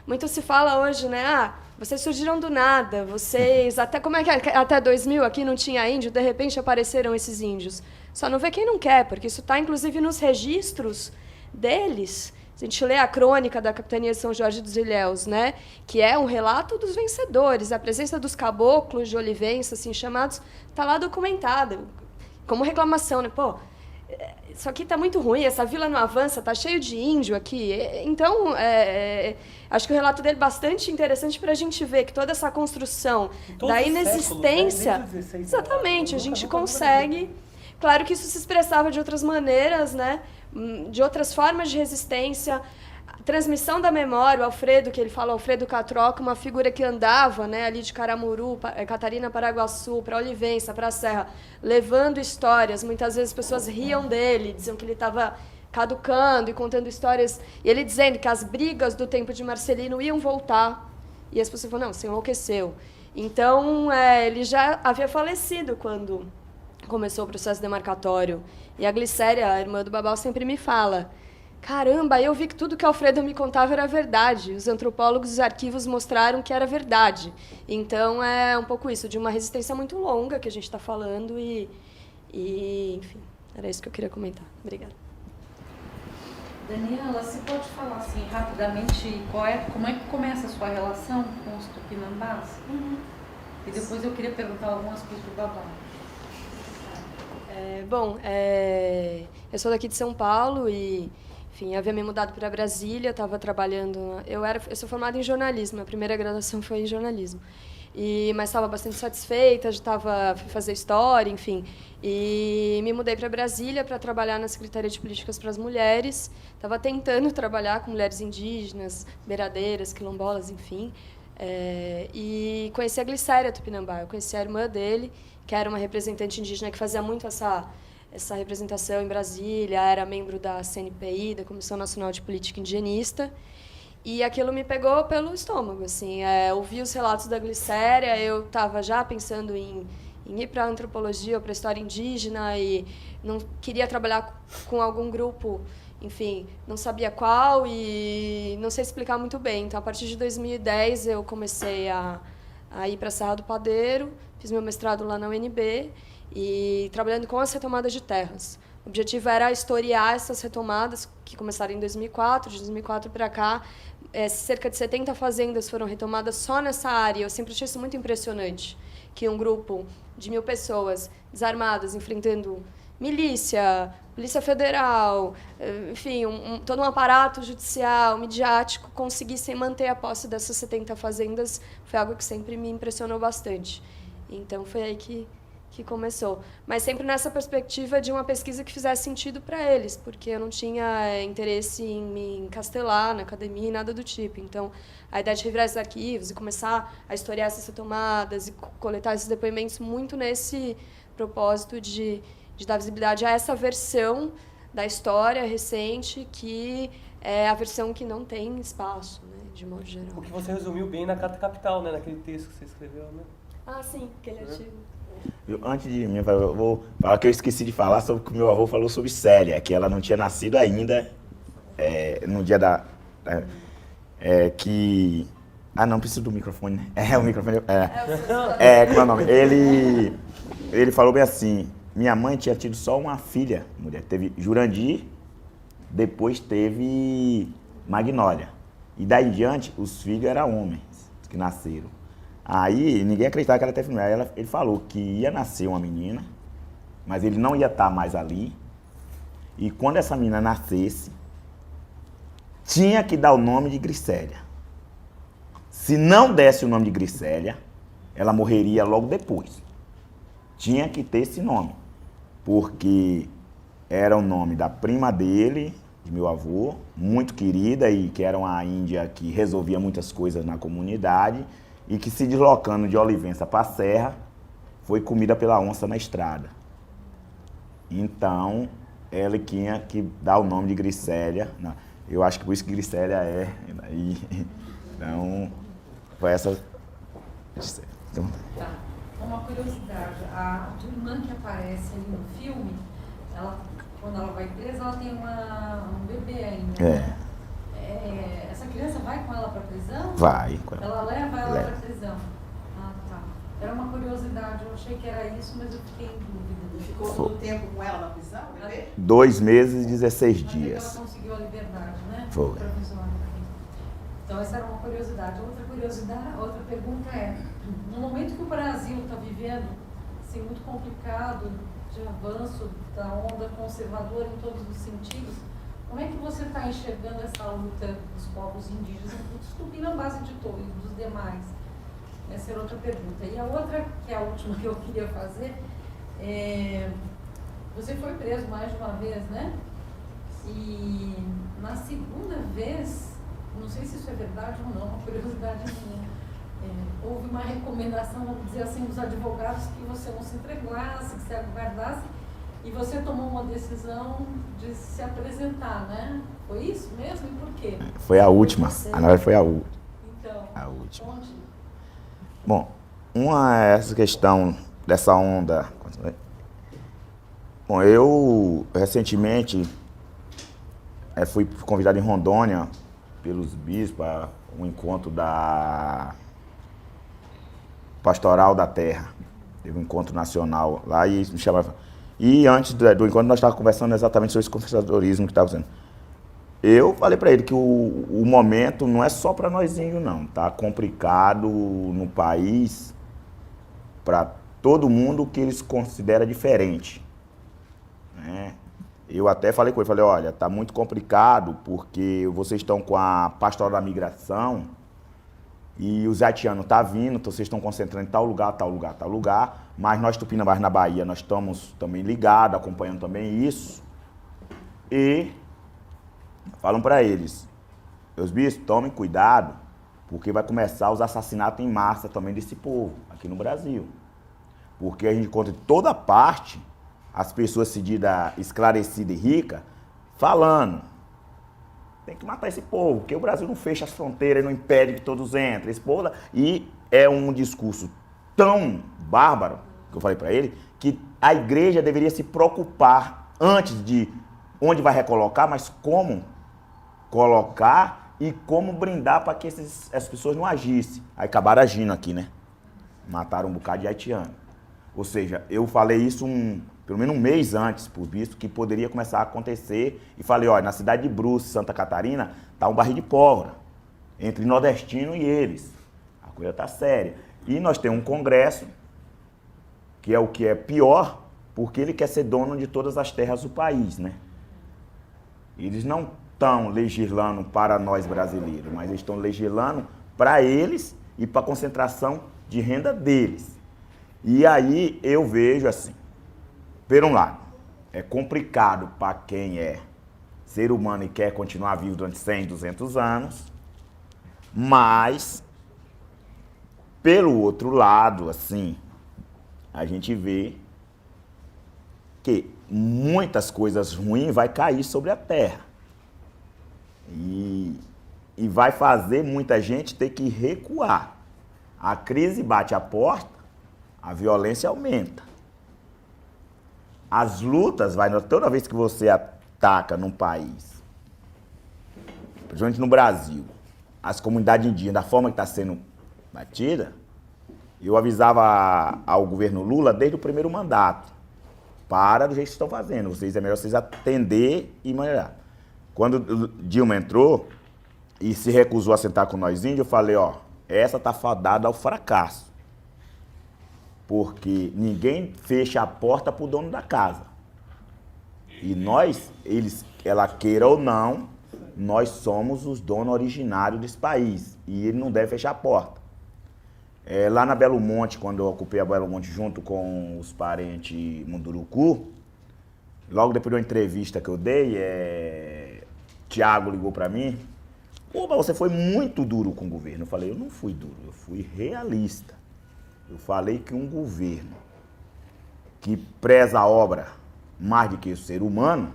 muito se fala hoje, né? Vocês surgiram do nada, vocês... Como é que até 2000 aqui não tinha índio, de repente apareceram esses índios. Só não vê quem não quer, porque isso está, inclusive, nos registros deles. Se a gente lê a crônica da Capitania de São Jorge dos Ilhéus, né? Que é um relato dos vencedores, a presença dos caboclos de Olivença, assim chamados, está lá documentada, como reclamação, né? Pô, isso aqui está muito ruim, essa vila não avança, está cheio de índio aqui. Então, acho que o relato dele é bastante interessante para a gente ver que toda essa construção da inexistência... Séculos, né? Exatamente, a gente consegue... Claro que isso se expressava de outras maneiras, né? De outras formas de resistência, transmissão da memória, o Alfredo, que ele fala, Alfredo Catroca, uma figura que andava, né, ali de Caramuru, Catarina, Paraguaçu, para Olivença, para a Serra, levando histórias. Muitas vezes as pessoas riam dele, diziam que ele estava caducando e contando histórias, e ele dizendo que as brigas do tempo de Marcelino iam voltar, e as pessoas falaram, não, você enlouqueceu. Então, ele já havia falecido quando começou o processo demarcatório, e a Glicéria, a irmã do Babal, sempre me fala, caramba, eu vi que tudo que Alfredo me contava era verdade. Os antropólogos e os arquivos mostraram que era verdade. Então, é um pouco isso, de uma resistência muito longa que a gente está falando e, enfim, era isso que eu queria comentar. Obrigada. Daniela, você pode falar assim, rapidamente, como é que começa a sua relação com os Tupinambás? E depois eu queria perguntar algumas coisas do Babal. Eu sou daqui de São Paulo e, enfim, havia me mudado para Brasília, estava trabalhando... Eu sou formada em jornalismo, a primeira graduação foi em jornalismo. Mas estava bastante satisfeita, já estava fazer história, enfim. E me mudei para Brasília para trabalhar na Secretaria de Políticas para as Mulheres. Estava tentando trabalhar com mulheres indígenas, beiradeiras, quilombolas, enfim. E conheci a Glicéria Tupinambá, eu conheci a irmã dele, que era uma representante indígena que fazia muito essa representação em Brasília, era membro da CNPI, da Comissão Nacional de Política Indigenista, e aquilo me pegou pelo estômago, assim, ouvi os relatos da Glicéria, eu estava já pensando em ir para a antropologia ou para a história indígena e não queria trabalhar com algum grupo, enfim, não sabia qual e não sei explicar muito bem. Então, a partir de 2010, eu comecei a ir para a Serra do Padeiro, fiz meu mestrado lá na UNB e trabalhando com as retomadas de terras. O objetivo era historiar essas retomadas, que começaram em 2004, de 2004 para cá. Cerca de 70 fazendas foram retomadas só nessa área. Eu sempre achei isso muito impressionante, que um grupo de 1.000 pessoas desarmadas, enfrentando milícia, Polícia Federal, enfim, todo um aparato judicial, midiático, conseguissem manter a posse dessas 70 fazendas, foi algo que sempre me impressionou bastante. Então, foi aí que começou. Mas sempre nessa perspectiva de uma pesquisa que fizesse sentido para eles, porque eu não tinha interesse em me encastelar na academia e nada do tipo. Então, a ideia de revirar esses arquivos e começar a historiar essas retomadas e coletar esses depoimentos muito nesse propósito de dar visibilidade a essa versão da história recente, que é a versão que não tem espaço, né, de modo geral. O que você resumiu bem na Carta Capital, né, naquele texto que você escreveu, né? Ah, sim, aquele artigo. Antes de mim, eu vou falar que eu esqueci de falar sobre o que meu avô falou sobre Célia, que ela não tinha nascido ainda no dia que... Ah, não, preciso do microfone, né? O microfone... Como é o nome? Ele falou bem assim, minha mãe tinha tido só uma filha, mulher. Teve Jurandir, depois teve Magnólia. E daí em diante, os filhos eram homens que nasceram. Aí ninguém acreditava que ela teve mulher. Aí ele falou que ia nascer uma menina, mas ele não ia estar mais ali. E quando essa menina nascesse, tinha que dar o nome de Gricélia. Se não desse o nome de Gricélia, ela morreria logo depois. Tinha que ter esse nome, porque era o nome da prima dele, de meu avô, muito querida, e que era uma índia que resolvia muitas coisas na comunidade, e que se deslocando de Olivença para a Serra, foi comida pela onça na estrada. Então, ela tinha que dar o nome de Gricélia. Eu acho que por isso que Gricélia é. Então, foi essa... Tá. Uma curiosidade, a irmã que aparece ali no filme, quando ela vai presa, ela tem um bebê ainda. Essa criança vai com ela para prisão? Vai. Ela leva ela para prisão. Ah, tá. Era uma curiosidade, eu achei que era isso, mas eu fiquei em dúvida. Ficou todo o tempo com ela na prisão, bebê? 2 meses e 16 Mas dias. ela conseguiu a liberdade, né? Foi. Então essa era uma curiosidade. Outra pergunta é, no momento que o Brasil está vivendo, assim, muito complicado, de avanço da onda conservadora em todos os sentidos, como é que você está enxergando essa luta dos povos indígenas, dos tupinambás e de todos, dos demais? Essa era outra pergunta. E a outra, que é a última que eu queria fazer, você foi preso mais de uma vez, né? E na segunda vez, não sei se isso é verdade ou não, uma curiosidade minha, houve uma recomendação, vamos dizer assim, dos advogados que você não se entregasse, que se aguardasse, e você tomou uma decisão de se apresentar, né? Foi isso mesmo? E por quê? Foi a última. Na verdade foi a última. Então, A última. onde? Bom, essa questão dessa onda. Bom, eu recentemente fui convidado em Rondônia pelos bispos para um encontro da Pastoral da Terra. Teve um encontro nacional lá e me chamaram. E antes do encontro nós estávamos conversando exatamente sobre esse conservadorismo que estava fazendo. Eu falei para ele que o momento não é só para nós índios, não. Está complicado no país para todo mundo que eles consideram diferente. Né? Eu até falei com ele, falei, olha, está muito complicado porque vocês estão com a Pastoral da Migração e os haitianos estão vindo, então vocês estão concentrando em tal lugar, mas nós tupinambás na Bahia, nós estamos também ligados, acompanhando também isso. E falam para eles, meus bispos, tomem cuidado, porque vai começar os assassinatos em massa também desse povo, aqui no Brasil. Porque a gente encontra em toda parte as pessoas sedidas, esclarecidas e ricas, falando, tem que matar esse povo, porque o Brasil não fecha as fronteiras e não impede que todos entrem. Esse povo, e é um discurso tão bárbaro, que eu falei para ele, que a igreja deveria se preocupar antes de onde vai recolocar, mas como colocar e como brindar para que essas pessoas não agissem. Aí acabaram agindo aqui, né? Mataram um bocado de haitiano. Ou seja, eu falei isso pelo menos um mês antes, por visto que poderia começar a acontecer. E falei, olha, na cidade de Brusque, Santa Catarina, está um barril de pólvora entre nordestino e eles. A coisa está séria. E nós temos um congresso, que é o que é pior, porque ele quer ser dono de todas as terras do país, né? Eles não estão legislando para nós brasileiros, mas eles estão legislando para eles e para a concentração de renda deles. E aí eu vejo assim, por um lado, é complicado para quem é ser humano e quer continuar vivo durante 100, 200 anos, mas, pelo outro lado, assim, a gente vê que muitas coisas ruins vai cair sobre a terra. E vai fazer muita gente ter que recuar. A crise bate a porta, a violência aumenta. As lutas, toda vez que você ataca num país, principalmente no Brasil, as comunidades indígenas, da forma que está sendo batida, eu avisava ao governo Lula desde o primeiro mandato. Para do jeito que estão fazendo. É melhor vocês atender e melhorar. Quando Dilma entrou e se recusou a sentar com nós índios, eu falei, ó, essa tá fadada ao fracasso. Porque ninguém fecha a porta pro dono da casa. E nós, ela queira ou não, nós somos os donos originários desse país. E ele não deve fechar a porta. Lá na Belo Monte, quando eu ocupei a Belo Monte junto com os parentes Munduruku, logo depois de uma entrevista que eu dei, Tiago ligou pra mim, pô, mas você foi muito duro com o governo. Eu falei, eu não fui duro, eu fui realista. Eu falei que um governo que preza a obra mais do que o ser humano,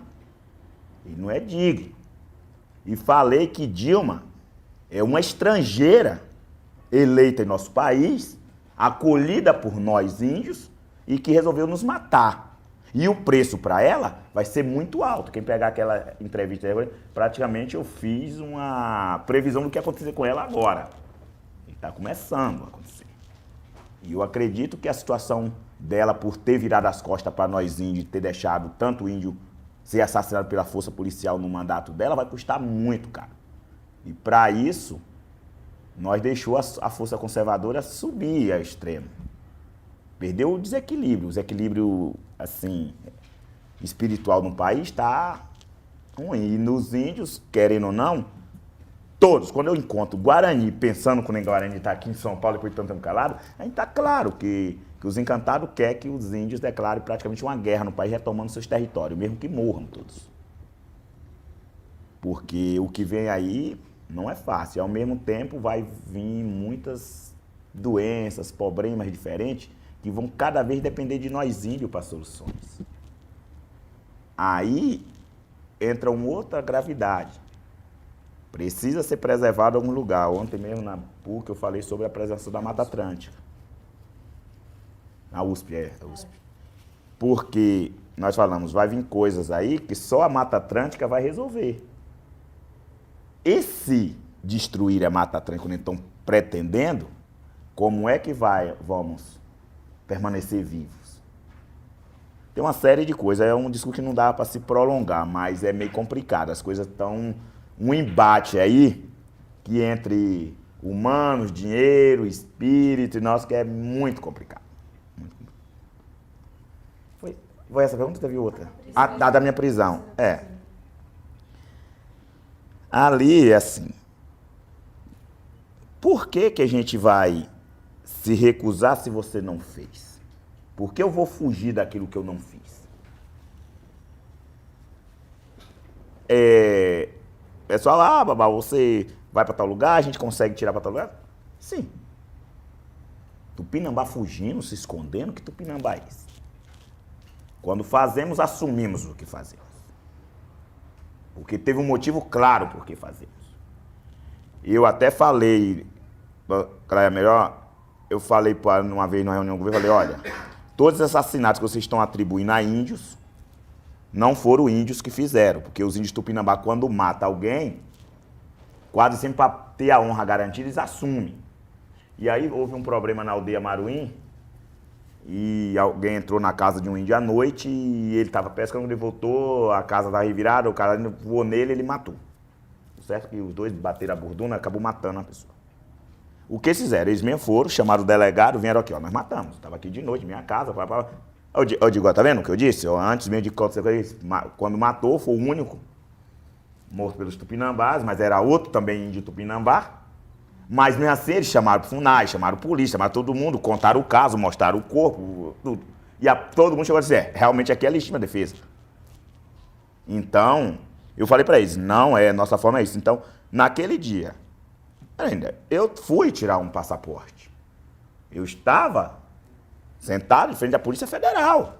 ele não é digno. E falei que Dilma é uma estrangeira eleita em nosso país, acolhida por nós índios e que resolveu nos matar. E o preço para ela vai ser muito alto. Quem pegar aquela entrevista, praticamente eu fiz uma previsão do que ia acontecer com ela agora. E está começando a acontecer. E eu acredito que a situação dela, por ter virado as costas para nós índios, ter deixado tanto índio ser assassinado pela força policial no mandato dela, vai custar muito caro. E para isso, nós deixou a força conservadora subir ao extremo. Perdeu o desequilíbrio. O desequilíbrio, assim, espiritual no país está ruim. E nos índios, querendo ou não, todos, quando eu encontro Guarani, pensando que o Guarani está aqui em São Paulo, depois de tanto tempo calado, a gente está claro que os encantados querem que os índios declarem praticamente uma guerra no país, retomando seus territórios, mesmo que morram todos. Porque o que vem aí não é fácil. Ao mesmo tempo, vai vir muitas doenças, problemas diferentes, que vão cada vez depender de nós índios para soluções. Aí entra uma outra gravidade. Precisa ser preservado em algum lugar. Ontem mesmo na PUC eu falei sobre a presença da Mata Atlântica. Na USP, a USP. Porque nós falamos, vai vir coisas aí que só a Mata Atlântica vai resolver. E se destruir a Mata Atlântica quando estão pretendendo, como é que vamos permanecer vivos? Tem uma série de coisas, é um discurso que não dá para se prolongar, mas é meio complicado. As coisas estão um embate aí que entre humanos, dinheiro, espírito, nossa, que é muito complicado. Foi essa pergunta ou teve outra? A da minha prisão. Ali, assim, por que a gente vai se recusar se você não fez? Por que eu vou fugir daquilo que eu não fiz? Pessoal, babá, você vai para tal lugar, a gente consegue tirar para tal lugar? Sim. Tupinambá fugindo, se escondendo, que Tupinambá é esse? Quando fazemos, assumimos o que fazemos. Porque teve um motivo claro por que fazemos. Eu até falei, Craia Melhor, eu falei uma vez numa reunião com o governo, falei, olha, todos os assassinatos que vocês estão atribuindo a índios, não foram índios que fizeram, porque os índios Tupinambá, quando matam alguém, quase sempre para ter a honra garantida, eles assumem. E aí houve um problema na aldeia Maruim, e alguém entrou na casa de um índio à noite e ele estava pescando, quando ele voltou, a casa estava revirada, o cara voou nele e ele matou. Certo que os dois bateram a borduna, acabou matando a pessoa. O que eles fizeram? Eles mesmo foram, chamaram o delegado, vieram aqui, ó, nós matamos. Estava aqui de noite, minha casa, eu digo, ó, tá vendo o que eu disse? Antes mesmo de quando matou, foi o único morto pelos Tupinambás, mas era outro também índio Tupinambá. Mas mesmo assim eles chamaram o FUNAI, chamaram a polícia, chamaram todo mundo, contaram o caso, mostraram o corpo, tudo. E todo mundo chegou a dizer, realmente aqui é legítima defesa. Então, eu falei para eles, não é, nossa forma é isso. Então, naquele dia, eu fui tirar um passaporte. Eu estava sentado em frente à Polícia Federal.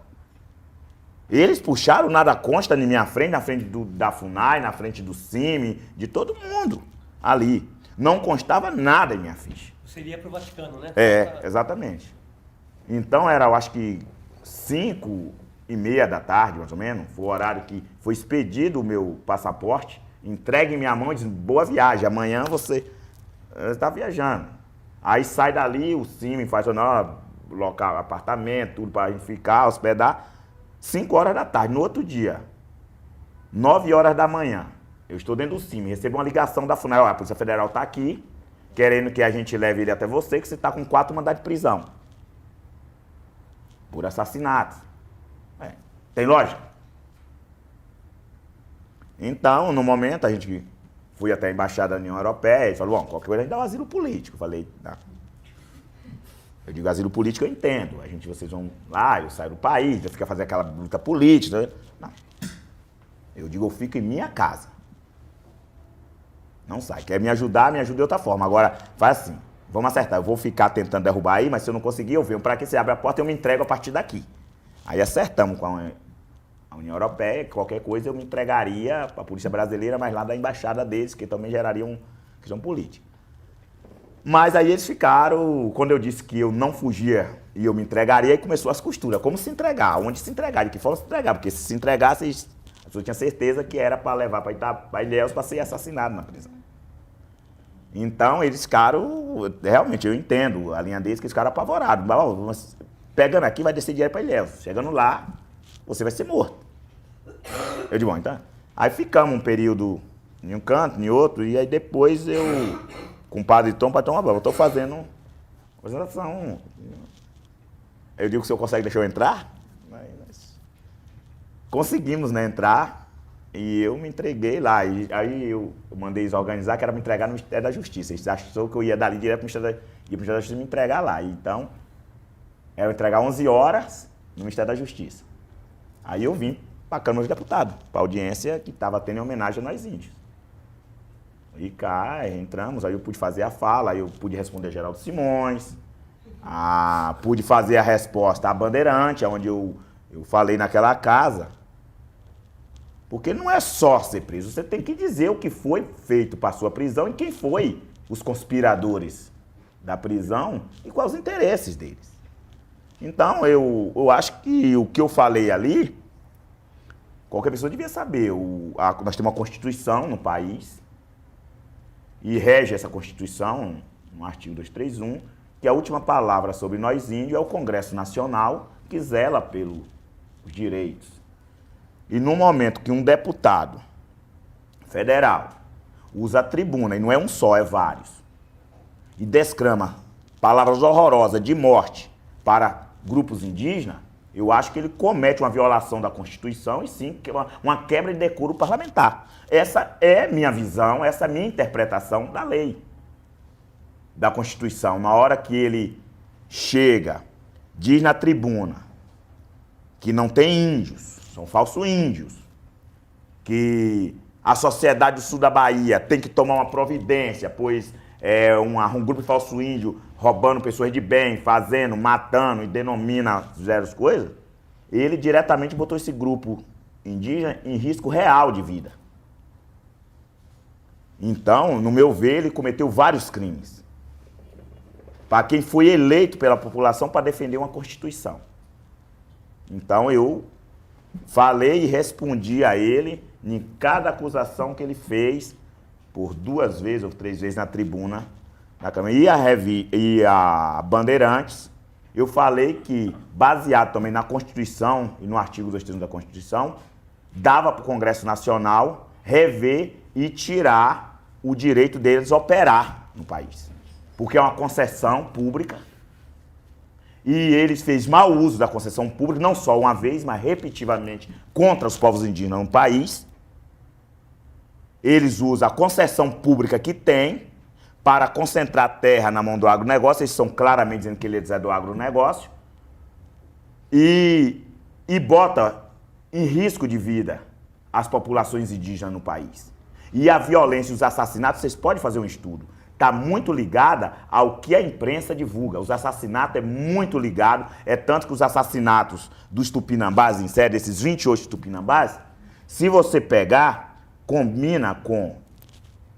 Eles puxaram nada consta na minha frente, na frente da FUNAI, na frente do CIMI, de todo mundo ali. Não constava nada em minha ficha. Você iria para o Vaticano, né? Exatamente. Então era, eu acho que 5:30 da tarde, mais ou menos, foi o horário que foi expedido o meu passaporte, entregue em minha mão e diz, boa viagem, amanhã você está viajando. Aí sai dali, o CIMI faz local, apartamento, tudo para a gente ficar, hospedar, 5 horas da tarde, no outro dia, 9 horas da manhã, eu estou dentro do CIMI, recebo uma ligação da FUNAI, a Polícia Federal está aqui, querendo que a gente leve ele até você, que você está com 4 mandados de prisão. Por assassinato. Tem lógica? Então, no momento, a gente foi até a Embaixada da União Europeia e falou, bom, qualquer coisa a gente dá um asilo político. Eu falei, não. Eu digo, asilo político eu entendo. Vocês vão lá, eu saio do país, eu fico a fazer aquela luta política. Não. Eu digo, eu fico em minha casa. Não sai. Quer me ajudar, me ajuda de outra forma. Agora, faz assim, vamos acertar. Eu vou ficar tentando derrubar aí, mas se eu não conseguir, eu venho para que você abre a porta e eu me entrego a partir daqui. Aí acertamos com a União Europeia, qualquer coisa eu me entregaria para a Polícia Brasileira, mas lá da embaixada deles, que também geraria uma questão política. Mas aí eles ficaram, quando eu disse que eu não fugia e eu me entregaria, aí começou as costuras. Como se entregar? Onde se entregar? De que forma se entregar? Porque se entregasse, a pessoa tinha certeza que era para levar para Ilhéus para ser assassinado na prisão. Então eles ficaram, realmente eu entendo a linha deles, que eles ficaram apavorados. Pegando aqui, vai descer direto para Ilhéus. Chegando lá, você vai ser morto. Eu digo, bom, então. Aí ficamos um período em um canto, em outro, e aí depois eu, com o padre Tom, eu estou fazendo apresentação. Eu digo que o senhor consegue deixar eu entrar? Mas conseguimos, né, entrar, e eu me entreguei lá. E aí eu mandei eles organizar, que era me entregar no Ministério da Justiça. Eles acharam que eu ia dali direto para o Ministério da Justiça e me entregar lá. Então, era entregar 11 horas no Ministério da Justiça. Aí eu vim para a Câmara dos Deputados, para a audiência que estava tendo em homenagem a nós índios. E cá entramos, aí eu pude fazer a fala, aí eu pude responder a Geraldo Simões, pude fazer a resposta à Bandeirante, onde eu falei naquela casa. Porque não é só ser preso, você tem que dizer o que foi feito para a sua prisão e quem foi os conspiradores da prisão e quais os interesses deles. Então, eu acho que o que eu falei ali, qualquer pessoa devia saber. Nós temos uma Constituição no país e rege essa Constituição, no artigo 231, que a última palavra sobre nós índios é o Congresso Nacional, que zela pelos direitos. E no momento que um deputado federal usa a tribuna, e não é um só, é vários, e descrama palavras horrorosas de morte para grupos indígenas, eu acho que ele comete uma violação da Constituição e sim uma quebra de decoro parlamentar. Essa é minha visão, essa é minha interpretação da lei, da Constituição. Na hora que ele chega, diz na tribuna que não tem índios, são falsos índios, que a sociedade do sul da Bahia tem que tomar uma providência, pois é um grupo de falso índio roubando pessoas de bem, fazendo, matando e denomina zero coisas, ele diretamente botou esse grupo indígena em risco real de vida. Então, no meu ver, ele cometeu vários crimes. Para quem foi eleito pela população para defender uma Constituição. Então, eu falei e respondi a ele em cada acusação que ele fez, por 2 vezes ou 3 vezes na tribuna da Câmara. E a Bandeirantes, eu falei que, baseado também na Constituição e no artigo 231 da Constituição, dava para o Congresso Nacional rever e tirar o direito deles operar no país. Porque é uma concessão pública e eles fez mau uso da concessão pública, não só uma vez, mas repetitivamente contra os povos indígenas no país. Eles usam a concessão pública que tem para concentrar terra na mão do agronegócio, eles estão claramente dizendo que eles é do agronegócio, e bota em risco de vida as populações indígenas no país. E a violência e os assassinatos, vocês podem fazer um estudo, está muito ligada ao que a imprensa divulga. Os assassinatos é muito ligado, é tanto que os assassinatos dos tupinambás, em série, desses 28 tupinambás, se você pegar, combina com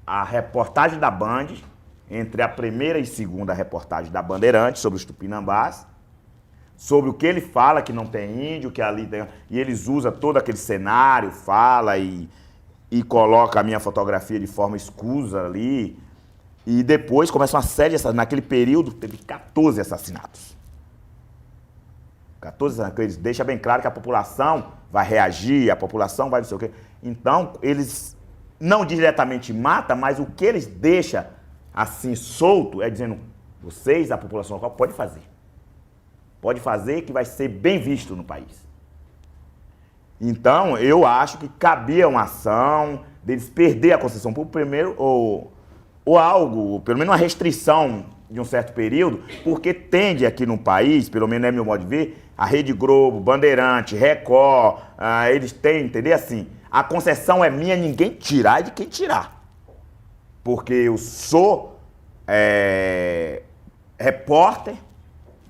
a reportagem da Band, entre a primeira e segunda reportagem da Bandeirantes sobre os tupinambás, sobre o que ele fala, que não tem índio, que ali tem... E eles usam todo aquele cenário, fala e coloca a minha fotografia de forma escusa ali. E depois começa uma série de assassinatos. Naquele período, teve 14 assassinatos. 14 assassinatos. Eles deixam bem claro que a população vai reagir, a população vai não sei o quê. Então, eles não diretamente matam, mas o que eles deixam assim solto é dizendo, vocês, a população local, pode fazer. Pode fazer que vai ser bem visto no país. Então, eu acho que cabia uma ação deles perder a concessão pública primeiro, ou algo, pelo menos uma restrição de um certo período, porque tende aqui no país, pelo menos é meu modo de ver, a Rede Globo, Bandeirante, Record, eles têm, entendeu? Assim, a concessão é minha, ninguém tirar, é de quem tirar. Porque eu sou repórter,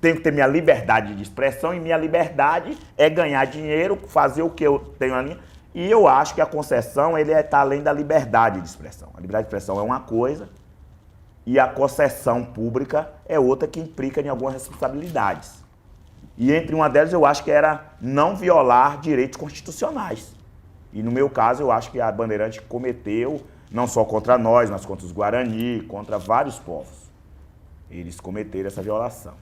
tenho que ter minha liberdade de expressão e minha liberdade é ganhar dinheiro, fazer o que eu tenho ali. E eu acho que a concessão está além da liberdade de expressão. A liberdade de expressão é uma coisa e a concessão pública é outra que implica em algumas responsabilidades. E entre uma delas eu acho que era não violar direitos constitucionais. E no meu caso eu acho que a Bandeirante cometeu, não só contra nós, mas contra os Guarani, contra vários povos. Eles cometeram essa violação.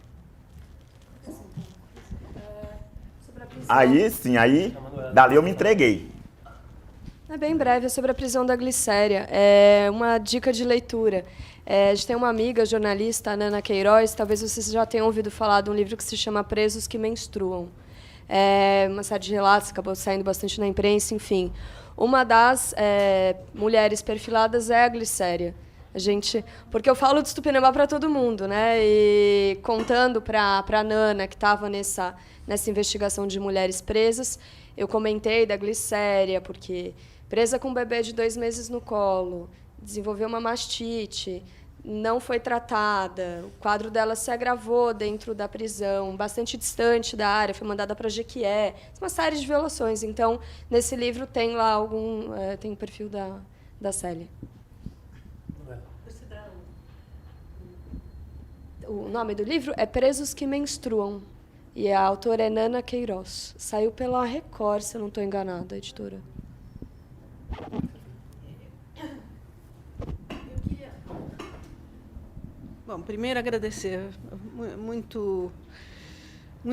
Aí sim, dali eu me entreguei. É bem breve, é sobre a prisão da Glicéria. É uma dica de leitura. A gente tem uma amiga jornalista, a Nana Queiroz, talvez vocês já tenham ouvido falar de um livro que se chama Presos que Menstruam. É uma série de relatos, acabou saindo bastante na imprensa, enfim. Uma das mulheres perfiladas é a Glicéria. Porque eu falo de Tupinambá para todo mundo, né? E contando para a Nana, que estava nessa investigação de mulheres presas, eu comentei da Glicéria, porque presa com um bebê de 2 meses no colo, desenvolveu uma mastite, não foi tratada, o quadro dela se agravou dentro da prisão, bastante distante da área, foi mandada para Jequié, uma série de violações. Então, nesse livro tem lá tem o perfil da Célia. O nome do livro é Presos que Menstruam. E a autora é Nana Queiroz. Saiu pela Record, se eu não estou enganada, a editora. Bom, primeiro agradecer. Muito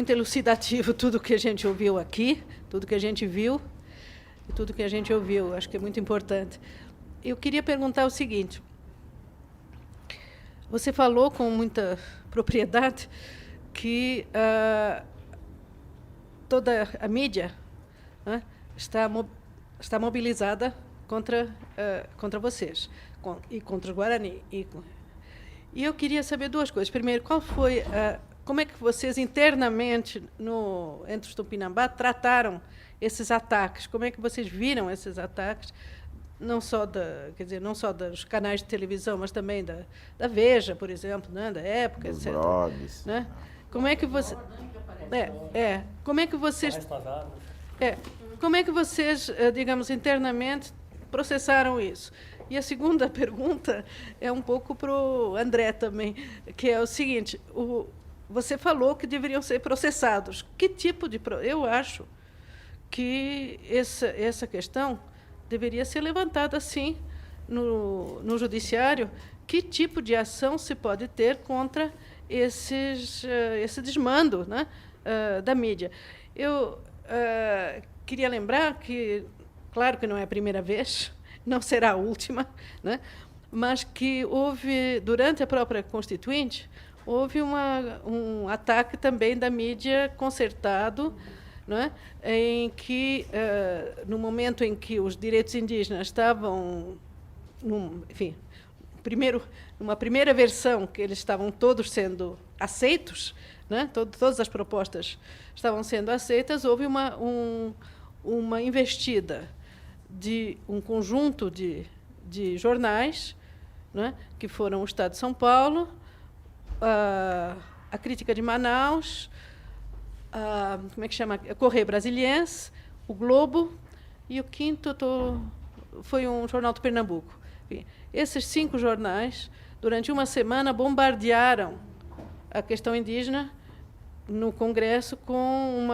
elucidativo tudo que a gente ouviu aqui, tudo que a gente viu e tudo que a gente ouviu. Acho que é muito importante. Eu queria perguntar o seguinte. Você falou com muita propriedade que toda a mídia está mobilizada contra vocês e contra os Guarani. E eu queria saber 2 coisas. Primeiro, como é que vocês internamente entre os Tupinambá trataram esses ataques? Como é que vocês viram esses ataques? Não só dos canais de televisão, mas também da Veja, por exemplo, né, da Época, dos etc. blogs. Né? Como é que você como é que vocês como é que vocês, digamos, internamente processaram isso? E a segunda pergunta é um pouco para o André também, que é o seguinte: você falou que deveriam ser processados. Que tipo de eu acho que essa questão deveria ser levantada, sim, no judiciário. Que tipo de ação se pode ter contra esse desmando, né, da mídia? Eu queria lembrar que, claro que não é a primeira vez, não será a última, né, mas que houve, durante a própria Constituinte, houve um ataque também da mídia concertado, né, em que, no momento em que os direitos indígenas estavam, numa primeira versão, que eles estavam todos sendo aceitos, né, todas as propostas estavam sendo aceitas, houve uma investida de um conjunto de jornais, né, que foram o Estado de São Paulo, a Crítica de Manaus, como é que chama? Correio Brasiliense, o Globo, e o quinto foi um jornal do Pernambuco. Enfim, esses 5 jornais, durante uma semana, bombardearam a questão indígena no Congresso com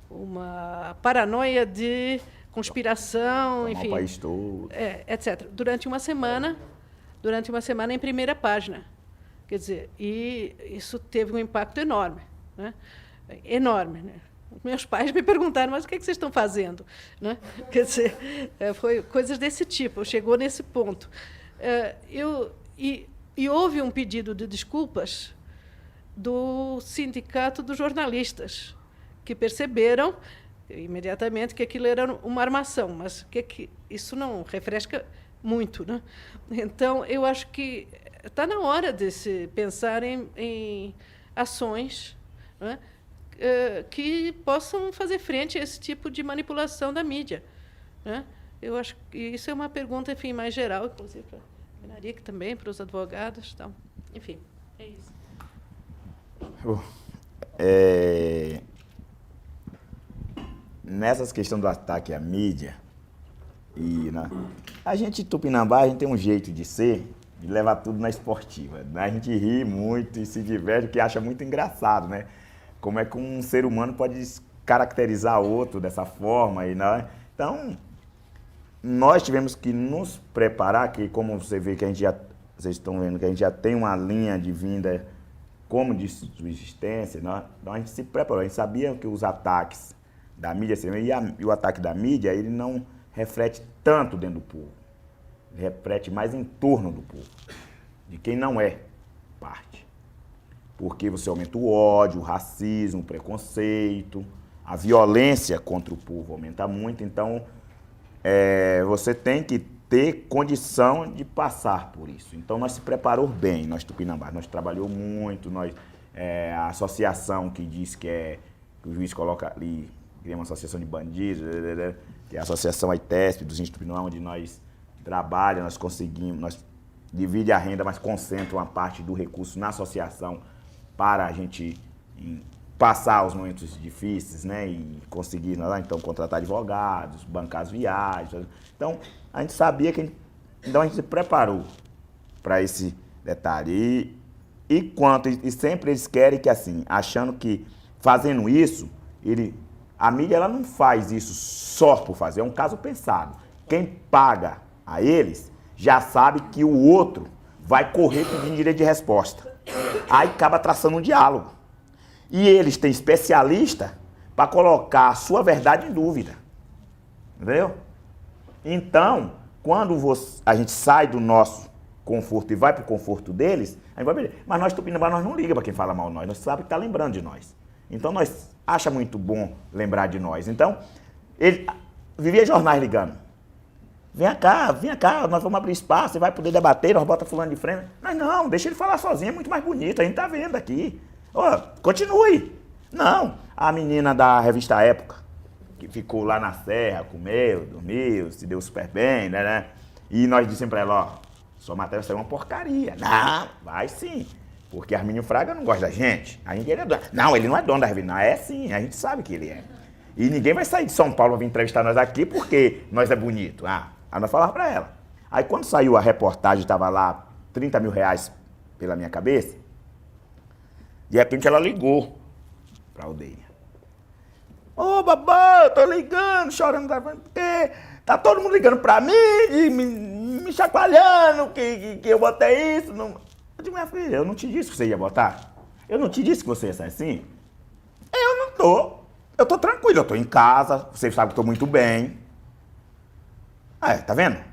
uma paranoia de conspiração, enfim, o país todo. etc. Durante uma semana em primeira página. Quer dizer, e isso teve um impacto enorme, né? Enorme, né? Meus pais me perguntaram, mas o que vocês estão fazendo? Né? Quer dizer, foi coisas desse tipo, chegou nesse ponto. E houve um pedido de desculpas do Sindicato dos Jornalistas, que perceberam imediatamente que aquilo era uma armação, mas que isso não refresca muito, né? Então, eu acho que está na hora de se pensar em ações, né, que possam fazer frente a esse tipo de manipulação da mídia, né? Eu acho que isso é uma pergunta, enfim, mais geral, inclusive para a Benarique também, para os advogados, então, enfim, é isso. Nessas questões do ataque à mídia, a gente, Tupinambá, a gente tem um jeito de ser, de levar tudo na esportiva. Né? A gente ri muito e se diverte, que acha muito engraçado, né? Como é que um ser humano pode caracterizar outro dessa forma. Né? Então, nós tivemos que nos preparar, que como você vê que a gente vocês estão vendo que a gente já tem uma linha de vinda como de subsistência, né? Então a gente se preparou, a gente sabia que os ataques da mídia, e o ataque da mídia, ele não reflete tanto dentro do povo, ele reflete mais em torno do povo, de quem não é parte. Porque você aumenta o ódio, o racismo, o preconceito, a violência contra o povo aumenta muito, então você tem que ter condição de passar por isso. Então nós se preparou bem, nós Tupinambá, nós trabalhou muito, a associação que diz que o juiz coloca ali, cria uma associação de bandidos, que é a Associação AITESP dos índios Tupinambá, onde nós trabalhamos, nós conseguimos, nós divide a renda, mas concentra uma parte do recurso na associação para a gente passar os momentos difíceis, né, e conseguir, então, contratar advogados, bancar as viagens. Então, a gente sabia que então a gente se preparou para esse detalhe. E sempre eles querem que, assim, achando que fazendo isso, a mídia ela não faz isso só por fazer, é um caso pensado. Quem paga a eles já sabe que o outro vai correr pedindo direito de resposta. Aí acaba traçando um diálogo. E eles têm especialista para colocar a sua verdade em dúvida. Entendeu? Então, quando a gente sai do nosso conforto e vai para o conforto deles, a gente vai ver. Mas nós, Tupinambá, nós não ligamos para quem fala mal de nós. Nós sabemos que está lembrando de nós. Então, nós acha muito bom lembrar de nós. Então, ele vivia jornais ligando. Vem cá, nós vamos abrir espaço, você vai poder debater, nós bota fulano de frente. Mas não, deixa ele falar sozinho, é muito mais bonito, a gente tá vendo aqui. Continue. Não, a menina da revista Época, que ficou lá na serra, comeu, dormiu, se deu super bem, né? E nós dissemos pra ela, sua matéria saiu uma porcaria. Não, vai sim, porque Armínio Fraga não gosta da gente. Ele é dono. Não, ele não é dono da revista. Não, é sim, a gente sabe que ele é. E ninguém vai sair de São Paulo pra vir entrevistar nós aqui porque nós é bonito. Aí nós falávamos pra ela. Aí quando saiu a reportagem, estava lá 30 mil reais pela minha cabeça, de repente ela ligou pra aldeia. Ô, babá, eu tô ligando, chorando, porque tá todo mundo ligando pra mim, me chacoalhando, que eu botei isso. Não. Eu digo, minha filha, eu não te disse que você ia botar? Eu não te disse que você ia sair assim? Eu não tô. Eu tô tranquilo, eu tô em casa, você sabe que eu tô muito bem. Tá vendo?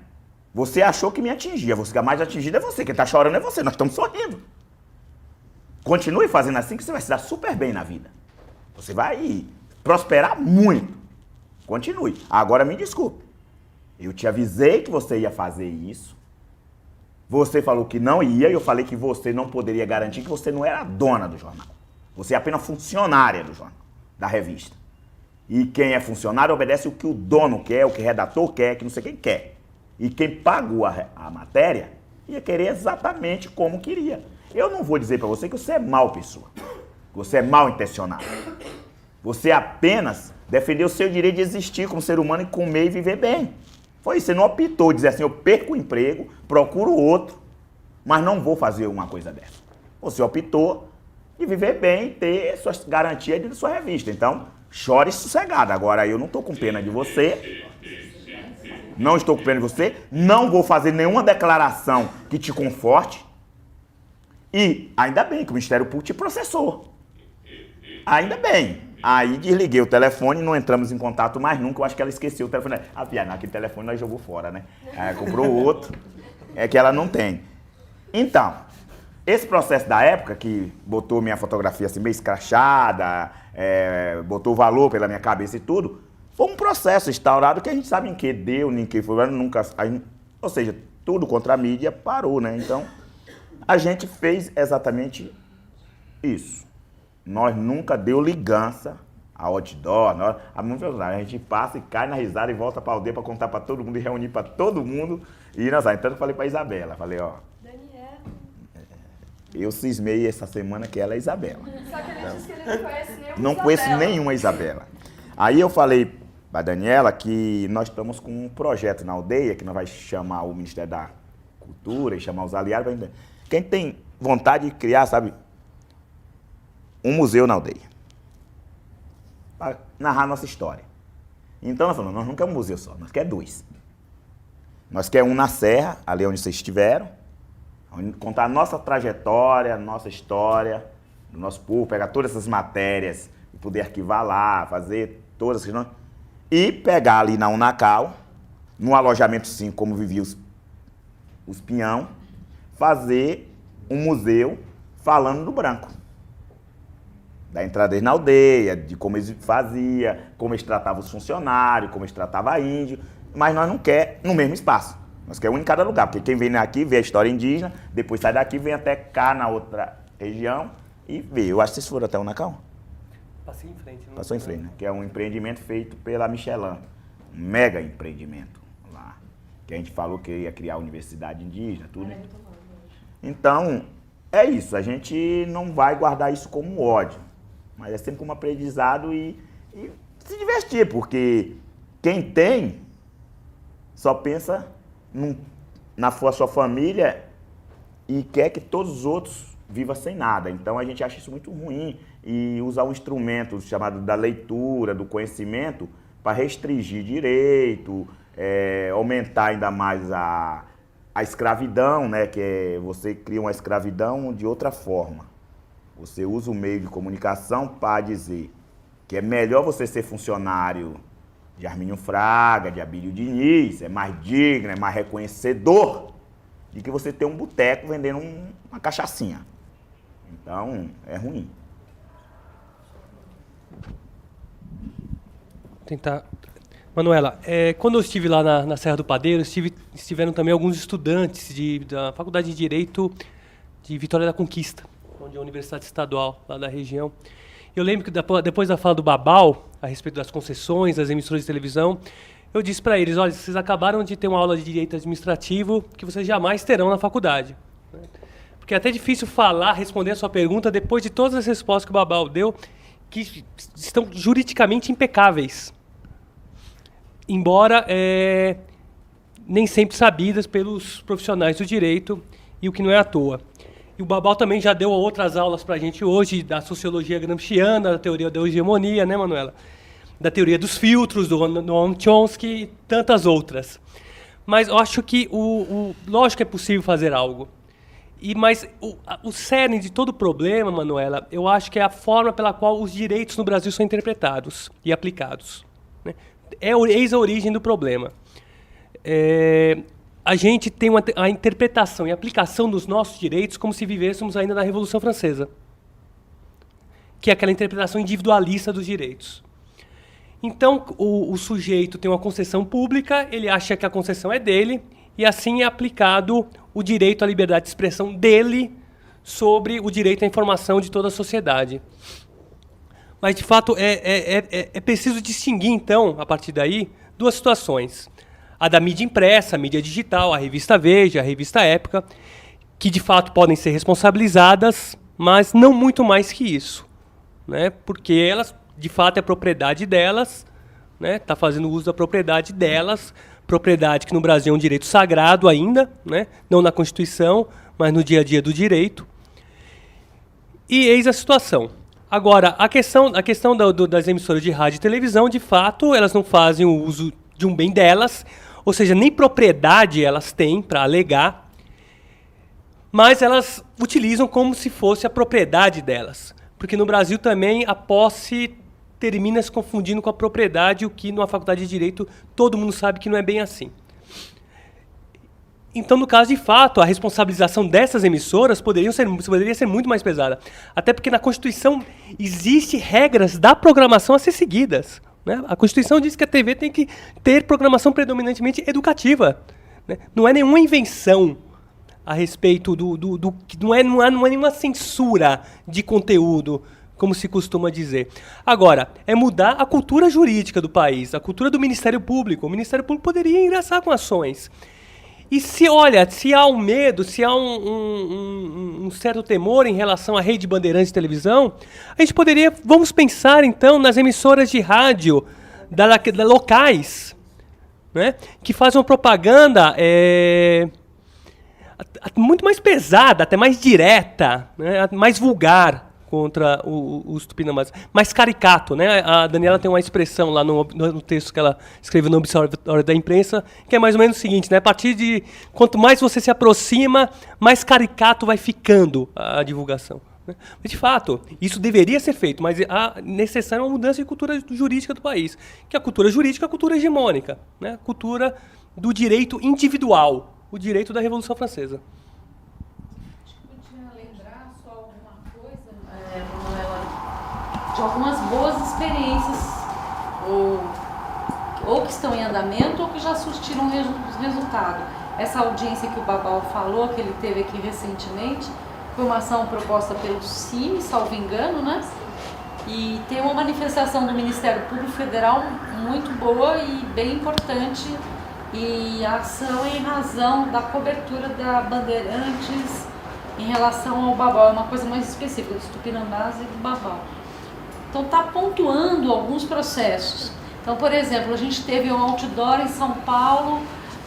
Você achou que me atingia, você mais atingido é você, quem tá chorando é você, nós estamos sorrindo. Continue fazendo assim que você vai se dar super bem na vida. Você vai prosperar muito. Continue. Agora me desculpe. Eu te avisei que você ia fazer isso. Você falou que não ia e eu falei que você não poderia garantir que você não era a dona do jornal. Você é apenas funcionária do jornal, da revista. E quem é funcionário obedece o que o dono quer, o que o redator quer, que não sei quem quer. E quem pagou a matéria ia querer exatamente como queria. Eu não vou dizer pra você que você é mal pessoa, que você é mal intencionado. Você apenas defendeu o seu direito de existir como ser humano e comer e viver bem. Foi isso, você não optou dizer assim, eu perco o emprego, procuro outro, mas não vou fazer uma coisa dessa. Você optou e viver bem, ter suas garantias de sua revista. Então, chore sossegado. Agora, eu não estou com pena de você. Não estou com pena de você. Não vou fazer nenhuma declaração que te conforte. E ainda bem que o Ministério Público te processou. Ainda bem. Aí desliguei o telefone, não entramos em contato mais nunca. Eu acho que ela esqueceu o telefone. Ah, piada, aquele telefone nós jogou fora, né? Aí comprou outro. É que ela não tem. Então, esse processo da época, que botou minha fotografia assim meio escrachada, botou valor pela minha cabeça e tudo, foi um processo instaurado que a gente sabe em que deu, nem que foi, nunca... ou seja, tudo contra a mídia parou, né? Então, a gente fez exatamente isso. Nós nunca deu ligança a outdoor. A gente passa e cai na risada e volta para a aldeia para contar para todo mundo e reunir para todo mundo. E nós, então eu falei para Isabela, falei, ó, eu cismei essa semana que ela é Isabela. Só que ele disse que ele não conhece nenhuma Não conheço nenhuma Isabela. Aí eu falei para Daniela que nós estamos com um projeto na aldeia, que nós vamos chamar o Ministério da Cultura e chamar os aliados. Quem tem vontade de criar, sabe, um museu na aldeia. Para narrar nossa história. Então nós falamos, nós não queremos um museu só, nós queremos 2. Nós queremos um na Serra, ali onde vocês estiveram, contar a nossa trajetória, nossa história, do nosso povo, pegar todas essas matérias e poder arquivar lá, fazer todas as questões. E pegar ali na Unacal, no alojamento 5, como viviam os Pinhão, fazer um museu falando do branco. Da entrada deles na aldeia, de como eles faziam, como eles tratavam os funcionários, como eles tratavam índio, mas nós não queremos no mesmo espaço. Nós queremos um em cada lugar, porque quem vem aqui vê a história indígena, depois sai daqui, vem até cá na outra região e vê. Eu acho que vocês foram até o Unacal. Passei em frente. Não Passou em frente, né? Que é um empreendimento feito pela Michelin. Um mega empreendimento lá. Que a gente falou que ia criar a universidade indígena, tudo. Então, é isso. A gente não vai guardar isso como ódio. Mas é sempre como aprendizado e se divertir. Porque quem tem só pensa na sua família e quer que todos os outros vivam sem nada. Então, a gente acha isso muito ruim. E usar um instrumento chamado da leitura, do conhecimento, para restringir direito, aumentar ainda mais a escravidão, né? Que você cria uma escravidão de outra forma. Você usa o meio de comunicação para dizer que é melhor você ser funcionário de Armínio Fraga, de Abílio Diniz, é mais digno, é mais reconhecedor, de que você ter um boteco vendendo uma cachaçinha. Então, é ruim. Tentar. Manuela, quando eu estive lá na Serra do Padeiro, estiveram também alguns estudantes da Faculdade de Direito de Vitória da Conquista, onde é a Universidade Estadual, lá da região. Eu lembro que depois da fala do Babal, a respeito das concessões, das emissoras de televisão, eu disse para eles, olha, vocês acabaram de ter uma aula de Direito Administrativo que vocês jamais terão na faculdade. Porque é até difícil responder a sua pergunta depois de todas as respostas que o Babal deu, que estão juridicamente impecáveis, embora nem sempre sabidas pelos profissionais do direito, e o que não é à toa. E o Babal também já deu outras aulas para a gente hoje, da sociologia gramsciana, da teoria da hegemonia, né, Manuela? Da teoria dos filtros, do Noam Chomsky e tantas outras. Mas eu acho que, lógico que é possível fazer algo. Mas o cerne de todo o problema, Manuela, eu acho que é a forma pela qual os direitos no Brasil são interpretados e aplicados. Né? Eis a origem do problema. A gente tem a interpretação e aplicação dos nossos direitos como se vivêssemos ainda na Revolução Francesa, que é aquela interpretação individualista dos direitos. Então, o sujeito tem uma concessão pública, ele acha que a concessão é dele, e assim é aplicado o direito à liberdade de expressão dele sobre o direito à informação de toda a sociedade. Mas, de fato, é preciso distinguir, então, a partir daí, duas situações. A da mídia impressa, a mídia digital, a revista Veja, a revista Época, que, de fato, podem ser responsabilizadas, mas não muito mais que isso. Né? Porque elas, de fato, é propriedade delas, né? Tá fazendo uso da propriedade delas, propriedade que no Brasil é um direito sagrado ainda, né? Não na Constituição, mas no dia a dia do direito. E eis a situação. Agora, a questão das emissoras de rádio e televisão, de fato, elas não fazem o uso de um bem delas, ou seja, nem propriedade elas têm para alegar, mas elas utilizam como se fosse a propriedade delas. Porque no Brasil também a posse termina se confundindo com a propriedade, o que numa faculdade de Direito todo mundo sabe que não é bem assim. Então, no caso de fato, a responsabilização dessas emissoras poderia ser muito mais pesada. Até porque na Constituição existem regras da programação a ser seguidas. Né? A Constituição diz que a TV tem que ter programação predominantemente educativa. Né? Não é nenhuma invenção a respeito não é nenhuma censura de conteúdo, como se costuma dizer. Agora, é mudar a cultura jurídica do país, a cultura do Ministério Público. O Ministério Público poderia ingressar com ações. E se há um medo, se há um certo temor em relação à rede Bandeirantes de televisão, a gente poderia, vamos pensar então nas emissoras de rádio locais, né, que fazem uma propaganda muito mais pesada, até mais direta, né, mais vulgar contra os tupinambás, mais caricato, né? A Daniela tem uma expressão lá no texto que ela escreveu no Observatório da Imprensa, que é mais ou menos o seguinte, né? A partir de quanto mais você se aproxima, mais caricato vai ficando a divulgação. Né? Mas, de fato, isso deveria ser feito, mas é necessária uma mudança de cultura jurídica do país, que a cultura jurídica é a cultura hegemônica, né? A cultura do direito individual, o direito da Revolução Francesa. De algumas boas experiências, ou que estão em andamento, ou que já surtiram resultado. Essa audiência que o Babal falou, que ele teve aqui recentemente, foi uma ação proposta pelo CIMI, salvo engano, né? E tem uma manifestação do Ministério Público Federal muito boa e bem importante, e a ação em razão da cobertura da Bandeirantes em relação ao Babal, é uma coisa mais específica, dos Tupinambás e do Babal. Então está pontuando alguns processos. Então, por exemplo, a gente teve um outdoor em São Paulo,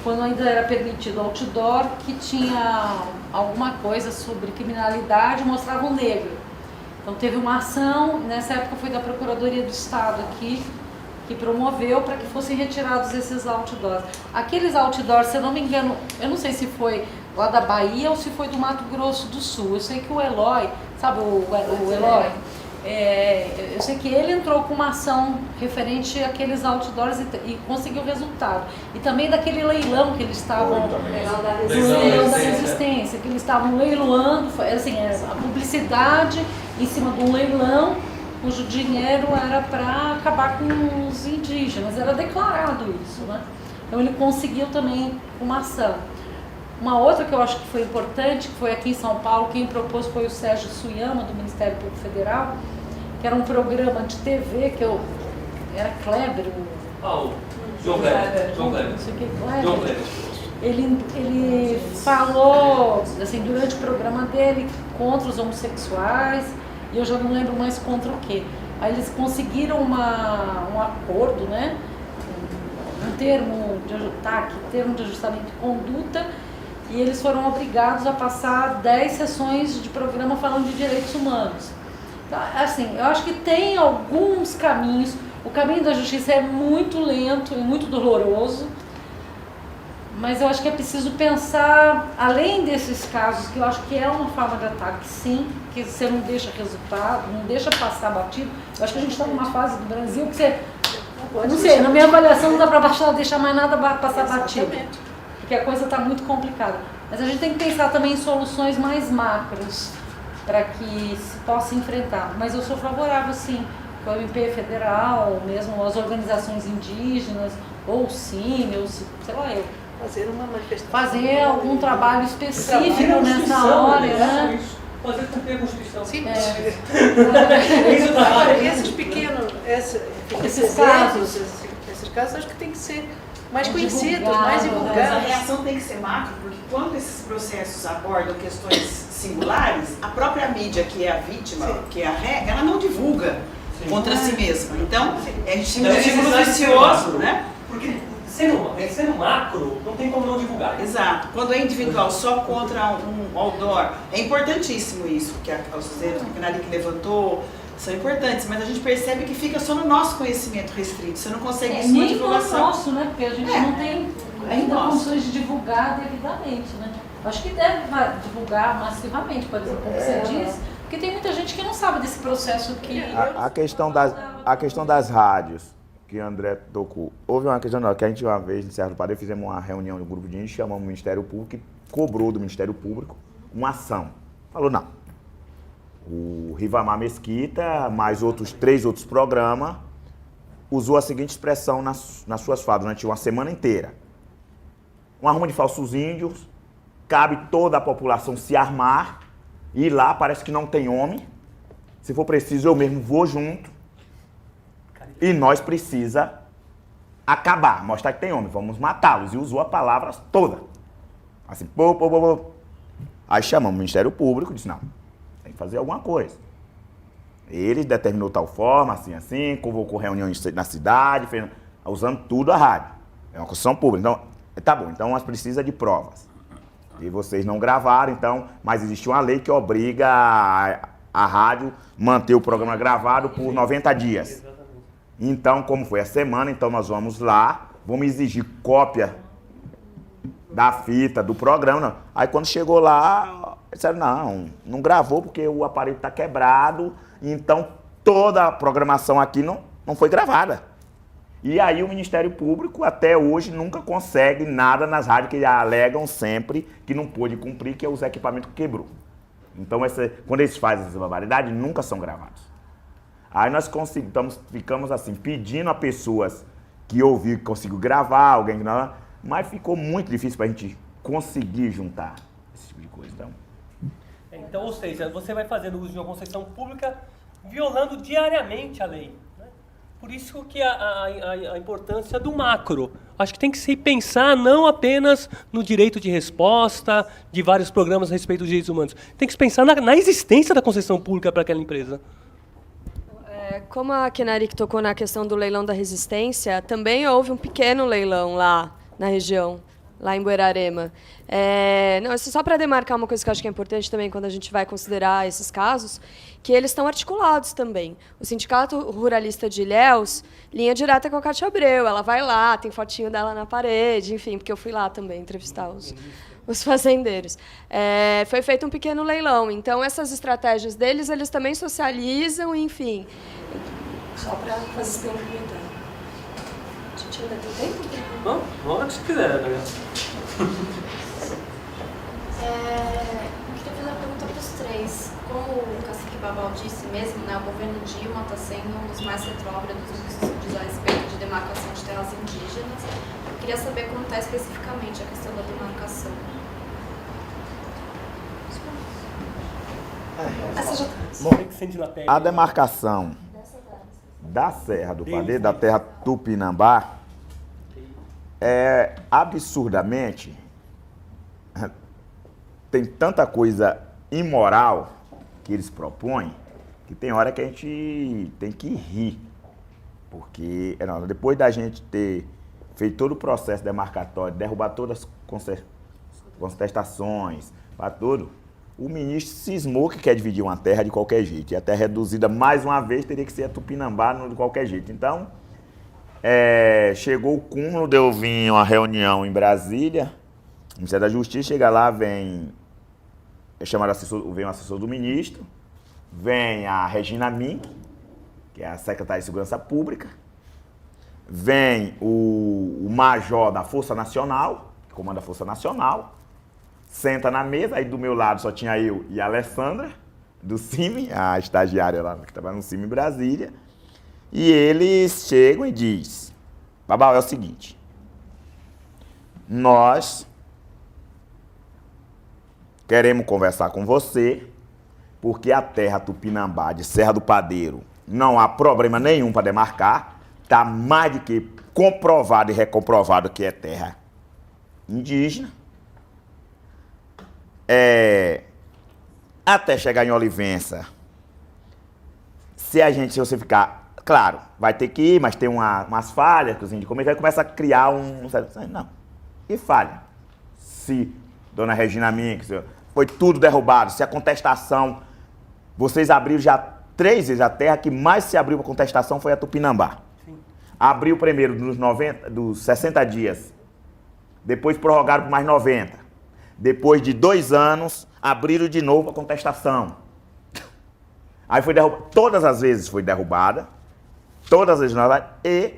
quando ainda era permitido outdoor, que tinha alguma coisa sobre criminalidade, mostrava um negro. Então teve uma ação, nessa época foi da Procuradoria do Estado aqui, que promoveu para que fossem retirados esses outdoors. Aqueles outdoors, se eu não me engano, eu não sei se foi lá da Bahia ou se foi do Mato Grosso do Sul. Eu sei que o Eloy, sabe o Eloy? Eu sei que ele entrou com uma ação referente àqueles outdoors e conseguiu resultado. E também daquele leilão que eles estavam... leilão da resistência, que eles estavam leiloando, assim, a publicidade em cima de um leilão, cujo dinheiro era para acabar com os indígenas. Era declarado isso, né? Então ele conseguiu também uma ação. Uma outra que eu acho que foi importante, que foi aqui em São Paulo, quem propôs foi o Sérgio Suyama, do Ministério Público Federal, que era um programa de TV, era Kleber. João Kleber. Não sei o que, Kleber. Ele falou, assim, durante o programa dele, contra os homossexuais, e eu já não lembro mais contra o quê. Aí eles conseguiram um acordo, né? Um termo de ajustamento de conduta, e eles foram obrigados a passar 10 sessões de programa falando de direitos humanos. Então, assim, eu acho que tem alguns caminhos. O caminho da justiça é muito lento e muito doloroso, mas eu acho que é preciso pensar, além desses casos, que eu acho que é uma forma de ataque, sim, que você não deixa resultado, não deixa passar batido. Eu acho que a gente está numa fase do Brasil que você... Não sei, na minha avaliação não dá para deixar mais nada passar batido, porque a coisa está muito complicada. Mas a gente tem que pensar também em soluções mais macros para que se possa enfrentar. Mas eu sou favorável, sim, que o MP federal, ou mesmo as organizações indígenas, ou o CIMI, ou sei lá, fazer uma manifestação. Fazer algum trabalho específico nessa área, né? Fazer cumprir a Constituição. Sim. Esses pequenos, esses casos, acho que tem que ser mais conhecidos, mais divulgados. Mas a reação tem que ser macro, porque quando esses processos abordam questões singulares, a própria mídia, que é a vítima, que é a ré, ela não divulga contra si mesma. Então, a gente tem um círculo vicioso, né? Porque sendo sendo macro, não tem como não divulgar. Exato. Quando é individual, só contra um outdoor, é importantíssimo isso, que a Suzana, que a que levantou, são importantes, mas a gente percebe que fica só no nosso conhecimento restrito. Você não consegue isso na Nem divulgação. no nosso, né? Porque a gente não tem ainda condições de divulgar devidamente, né? Acho que deve divulgar massivamente, por exemplo, como você disse, porque tem muita gente que não sabe desse processo que... A questão das rádios, que o André tocou. Houve uma questão que a gente uma vez, em Serra do Padre, fizemos uma reunião do grupo de índios, chamamos o Ministério Público e cobrou do Ministério Público uma ação. Falou, não. O Rivamar Mesquita, mais 3 outros programas, usou a seguinte expressão nas suas falas durante uma semana inteira. Um arrumo de falsos índios, cabe toda a população se armar, e ir lá parece que não tem homem. Se for preciso, eu mesmo vou junto. E nós precisa acabar, mostrar que tem homem, vamos matá-los. E usou a palavra toda. Assim, pô. Aí chamamos o Ministério Público e disse, não, tem que fazer alguma coisa. Ele determinou tal forma, assim, convocou reuniões na cidade, usando tudo a rádio. É uma construção pública. Então, tá bom, então nós precisamos de provas. E vocês não gravaram, então, mas existe uma lei que obriga a rádio manter o programa gravado por 90 dias. Então, como foi a semana, então nós vamos lá, vamos exigir cópia da fita, do programa. Não. Aí quando chegou lá, disseram, não gravou porque o aparelho está quebrado, então toda a programação aqui não foi gravada. E aí o Ministério Público até hoje nunca consegue nada nas rádios que alegam sempre que não pôde cumprir, que é os equipamentos que quebrou. Então quando eles fazem essa barbaridade, nunca são gravados. Aí nós ficamos assim, pedindo a pessoas que ouviram, que conseguiu gravar, alguém que não, mas ficou muito difícil para a gente conseguir juntar esse tipo de coisa. Então, ou seja, você vai fazendo uso de uma concessão pública violando diariamente a lei. Né? Por isso que a importância do macro. Acho que tem que se pensar não apenas no direito de resposta de vários programas a respeito dos direitos humanos. Tem que se pensar na existência da concessão pública para aquela empresa. Como a Kenarik tocou na questão do leilão da resistência, também houve um pequeno leilão lá na região, lá em Buerarema. Isso só para demarcar uma coisa que eu acho que é importante também quando a gente vai considerar esses casos, que eles estão articulados também. O Sindicato Ruralista de Ilhéus, linha direta com a Cátia Abreu, ela vai lá, tem fotinho dela na parede, enfim, porque eu fui lá também entrevistar os fazendeiros. Foi feito um pequeno leilão, então essas estratégias deles, eles também socializam, enfim. Só para fazer esse complementar. A gente ainda tem tempo? Bom, hora que você quiser, né? Eu queria fazer uma pergunta para os 3. Como o Cacique Babal disse mesmo, né, o governo Dilma está sendo um dos mais retrógrados no que se diz a respeito de demarcação de terras indígenas. Eu queria saber como está especificamente a questão da demarcação. A demarcação da Serra do Padre, da terra Tupinambá, absurdamente, tem tanta coisa imoral que eles propõem, que tem hora que a gente tem que rir. Porque depois da gente ter feito todo o processo demarcatório, derrubar todas as contestações, para tudo, o ministro cismou que quer dividir uma terra de qualquer jeito. E a terra reduzida, mais uma vez, teria que ser a Tupinambá de qualquer jeito. Então, chegou o cúmulo de eu vir uma reunião em Brasília, o Ministério da Justiça, chega lá, vem um assessor do ministro, vem a Regina Mink, que é a secretária de Segurança Pública, vem o major da Força Nacional, que comanda a Força Nacional, senta na mesa, aí do meu lado só tinha eu e a Alessandra, do CIMI, a estagiária lá que trabalha no CIMI em Brasília, e eles chegam e dizem, Babal, é o seguinte, nós queremos conversar com você, porque a terra Tupinambá de Serra do Padeiro não há problema nenhum para demarcar, está mais do que comprovado e recomprovado que é terra indígena. Até chegar em Olivença, se você ficar claro, vai ter que ir, mas tem umas falhas que os índios cometem, aí começa a criar não. E falha? Se, dona Regina Mink, foi tudo derrubado, se a contestação, vocês abriram já 3 vezes a terra, que mais se abriu para contestação foi a Tupinambá. Sim. Abriu primeiro dos 60 dias, depois prorrogaram por mais 90. Depois de 2 anos, abriram de novo a contestação. Aí foi derrubada, todas as vezes foi derrubada, todas as vezes e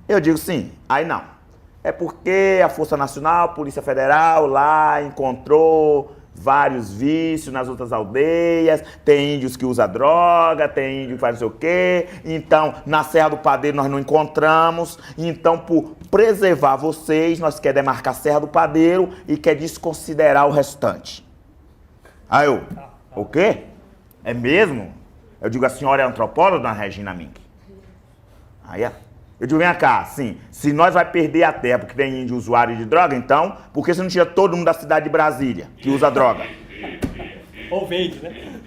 eu digo sim, aí não. É porque a Força Nacional, a Polícia Federal lá encontrou vários vícios nas outras aldeias, tem índios que usam droga, tem índio que faz não sei o quê, então na Serra do Padeiro nós não encontramos, então por preservar vocês, nós quer demarcar a Serra do Padeiro e quer desconsiderar o restante. Aí eu, o quê? É mesmo? Eu digo, a senhora é antropóloga, dona Regina Mink? Aí eu digo, vem cá, sim, se nós vai perder a terra porque tem índio usuário de droga, então, por que você não tira todo mundo da cidade de Brasília que usa droga? Ou vende, né?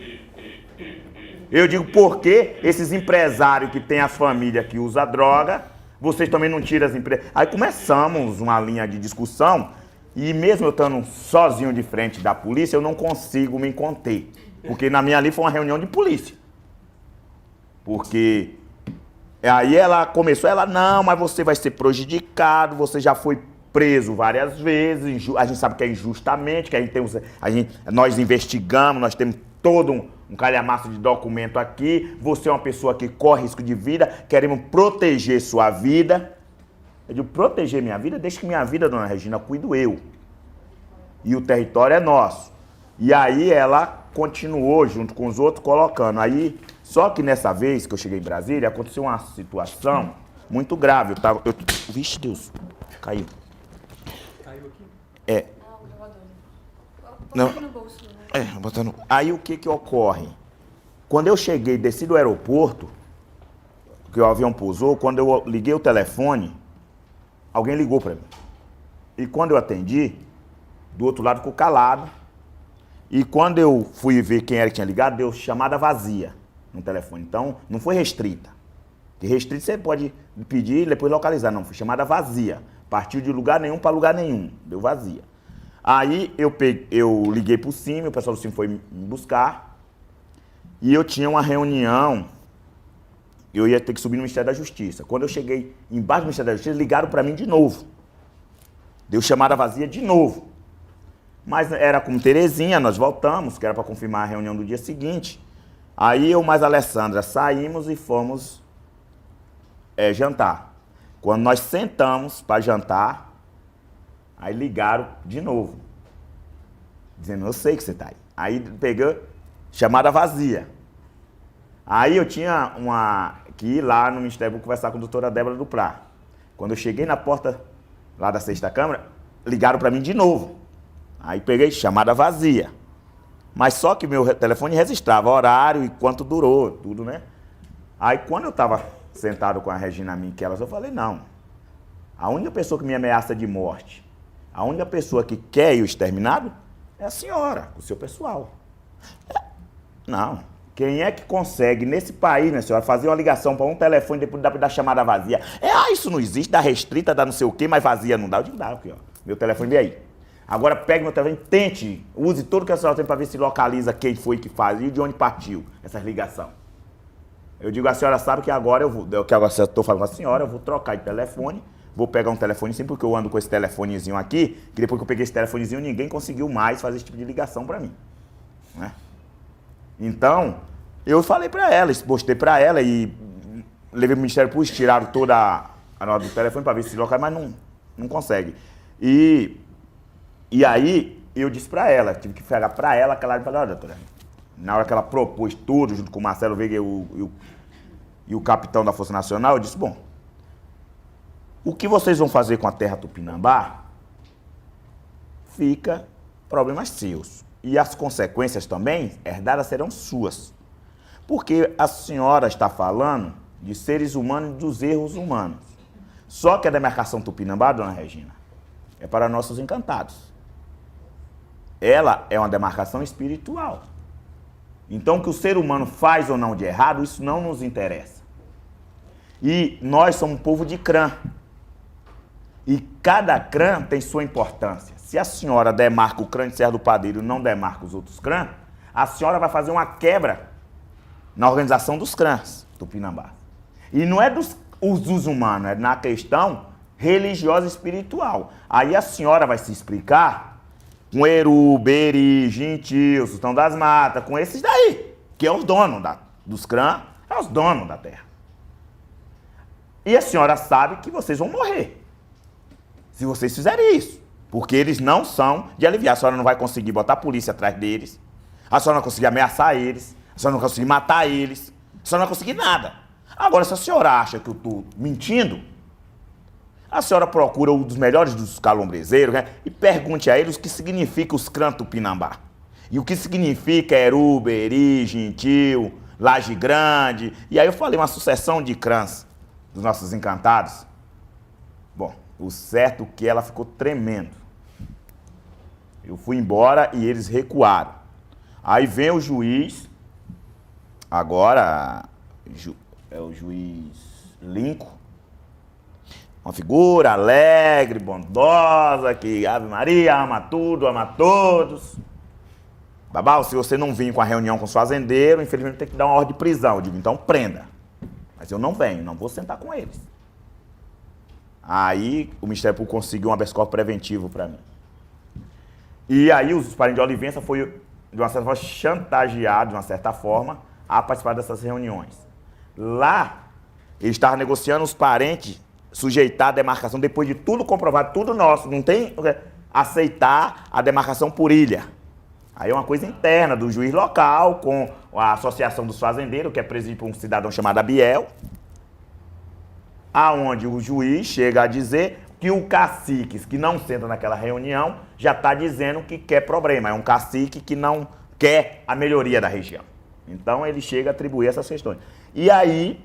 Eu digo, por que esses empresários que têm as famílias que usam droga, vocês também não tiram as empresas? Aí começamos uma linha de discussão e mesmo eu estando sozinho de frente da polícia, eu não consigo me conter. Porque na minha ali foi uma reunião de polícia. Porque aí ela começou, não, mas você vai ser prejudicado, você já foi preso várias vezes, a gente sabe que é injustamente, que nós investigamos, nós temos todo um calhamaço de documento aqui, você é uma pessoa que corre risco de vida, queremos proteger sua vida. Eu digo, proteger minha vida? Deixa que minha vida, dona Regina, cuido eu. E o território é nosso. E aí ela continuou junto com os outros colocando. Aí, só que nessa vez que eu cheguei em Brasília, aconteceu uma situação muito grave. Vixe Deus, caiu. Caiu aqui? É. Não. Botando. Aí o que ocorre? Quando eu cheguei, desci do aeroporto, que o avião pousou, quando eu liguei o telefone, alguém ligou para mim. E quando eu atendi, do outro lado ficou calado. E quando eu fui ver quem era que tinha ligado, deu chamada vazia no telefone. Então, não foi restrita. Porque restrita você pode pedir e depois localizar. Não, foi chamada vazia. Partiu de lugar nenhum para lugar nenhum. Deu vazia. Aí eu liguei pro CIM, o pessoal do CIM foi me buscar. E eu tinha uma reunião. Eu ia ter que subir no Ministério da Justiça. Quando eu cheguei embaixo do Ministério da Justiça, ligaram para mim de novo. Deu chamada vazia de novo. Mas era com Terezinha, nós voltamos, que era para confirmar a reunião do dia seguinte. Aí eu mais a Alessandra saímos e fomos jantar. Quando nós sentamos para jantar, aí ligaram de novo, dizendo, eu sei que você está aí. Aí pegou chamada vazia. Aí eu tinha que ir lá no Ministério Público conversar com a doutora Débora Duprá. Quando eu cheguei na porta lá da 6ª Câmara, ligaram para mim de novo. Aí peguei chamada vazia. Mas só que meu telefone registrava horário e quanto durou, tudo, né? Aí quando eu estava sentado com a Regina Mink, eu falei, não. A única pessoa que me ameaça de morte, a única pessoa que quer ir o exterminado é a senhora, o seu pessoal. Não. Quem é que consegue, nesse país, minha senhora, fazer uma ligação para um telefone e depois dar chamada vazia? Isso não existe, dá restrita, dá não sei o quê, mas vazia não dá. Eu digo, dá, aqui, ó. Meu telefone veio aí. Agora pegue meu telefone, tente, use tudo que a senhora tem para ver se localiza quem foi que faz e de onde partiu essa ligação. Eu digo, a senhora sabe que agora eu estou falando com a senhora, eu vou trocar de telefone, vou pegar um telefone sim, porque eu ando com esse telefonezinho aqui, que depois que eu peguei esse telefonezinho, ninguém conseguiu mais fazer esse tipo de ligação para mim. Né? Então, eu falei para ela, postei para ela e levei para o Ministério Público, tiraram toda a nota do telefone para ver se localiza, mas não consegue. E aí, eu disse pra ela, tive que pegar pra ela aquela hora e falar, doutora, na hora que ela propôs tudo, junto com o Marcelo Veiga e o capitão da Força Nacional, eu disse, bom, o que vocês vão fazer com a terra Tupinambá fica problemas seus. E as consequências também, herdadas, serão suas. Porque a senhora está falando de seres humanos e dos erros humanos. Só que a demarcação Tupinambá, dona Regina, é para nossos encantados. Ela é uma demarcação espiritual. Então, o que o ser humano faz ou não de errado, isso não nos interessa. E nós somos um povo de clã. E cada clã tem sua importância. Se a senhora demarca o clã de Serra do Padeiro e não demarca os outros clãs, a senhora vai fazer uma quebra na organização dos clãs Tupinambá. E não é dos usos humanos, é na questão religiosa e espiritual. Aí a senhora vai se explicar com Eru, Beri, Gentil, Sultão das Matas, com esses daí, que é os donos dos clãs, é os donos da terra. E a senhora sabe que vocês vão morrer se vocês fizerem isso. Porque eles não são de aliviar. A senhora não vai conseguir botar a polícia atrás deles. A senhora não vai conseguir ameaçar eles. A senhora não vai conseguir matar eles. A senhora não vai conseguir nada. Agora, se a senhora acha que eu estou mentindo, a senhora procura um dos melhores dos calombrezeiros, né, e pergunte a eles o que significa os clãs Tupinambá. E o que significa Eru, Beri, Gentil, Laje Grande. E aí eu falei uma sucessão de clãs dos nossos encantados. Bom, o certo é que ela ficou tremendo. Eu fui embora e eles recuaram. Aí vem o juiz, agora é o juiz Lincoln, uma figura alegre, bondosa, que Ave Maria, ama tudo, ama todos. Babau, se você não vir com a reunião com os fazendeiros, infelizmente tem que dar uma ordem de prisão. Eu digo, então prenda. Mas eu não venho, não vou sentar com eles. Aí o Ministério Público conseguiu um habeas corpus preventivo para mim. E aí os parentes de Olivença foi, de uma certa forma, chantageados, de uma certa forma, a participar dessas reuniões. Lá, eles estavam negociando os parentes sujeitar a demarcação, depois de tudo comprovado, tudo nosso, não tem aceitar a demarcação por ilha. Aí é uma coisa interna do juiz local, com a Associação dos Fazendeiros, que é presidida por um cidadão chamado Abiel, aonde o juiz chega a dizer que o cacique que não senta naquela reunião já está dizendo que quer problema. É um cacique que não quer a melhoria da região. Então ele chega a atribuir essas questões. E aí,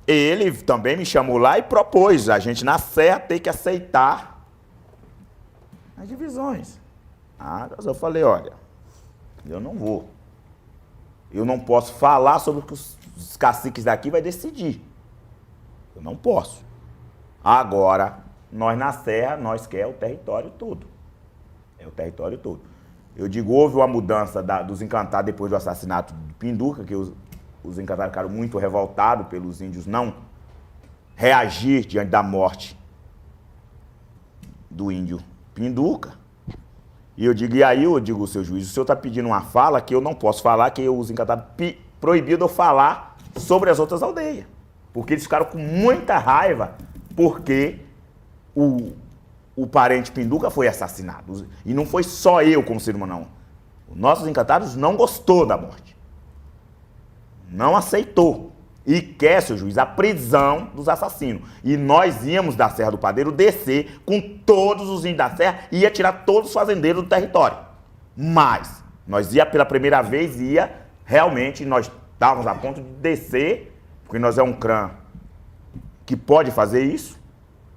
ele também me chamou lá e propôs a gente na Serra ter que aceitar as divisões. Eu falei, olha, eu não vou. Eu não posso falar sobre o que os caciques daqui vai decidir. Eu não posso. Agora, nós na Serra, nós queremos o território todo. É o território todo. Eu digo, houve uma mudança dos encantados depois do assassinato de Pinduca, que os encantados ficaram muito revoltados pelos índios não reagir diante da morte do índio Pinduca. E eu digo, seu juiz, o senhor está pedindo uma fala que eu não posso falar, que os encantados proibiram de eu falar sobre as outras aldeias. Porque eles ficaram com muita raiva porque o parente Pinduca foi assassinado. E não foi só eu como ser humano, não. Os nossos encantados não gostou da morte. Não aceitou. E quer, seu juiz, a prisão dos assassinos. E nós íamos da Serra do Padeiro descer com todos os índios da Serra e ia tirar todos os fazendeiros do território. Mas nós ia pela primeira vez, realmente, nós estávamos a ponto de descer, porque nós é um clã que pode fazer isso,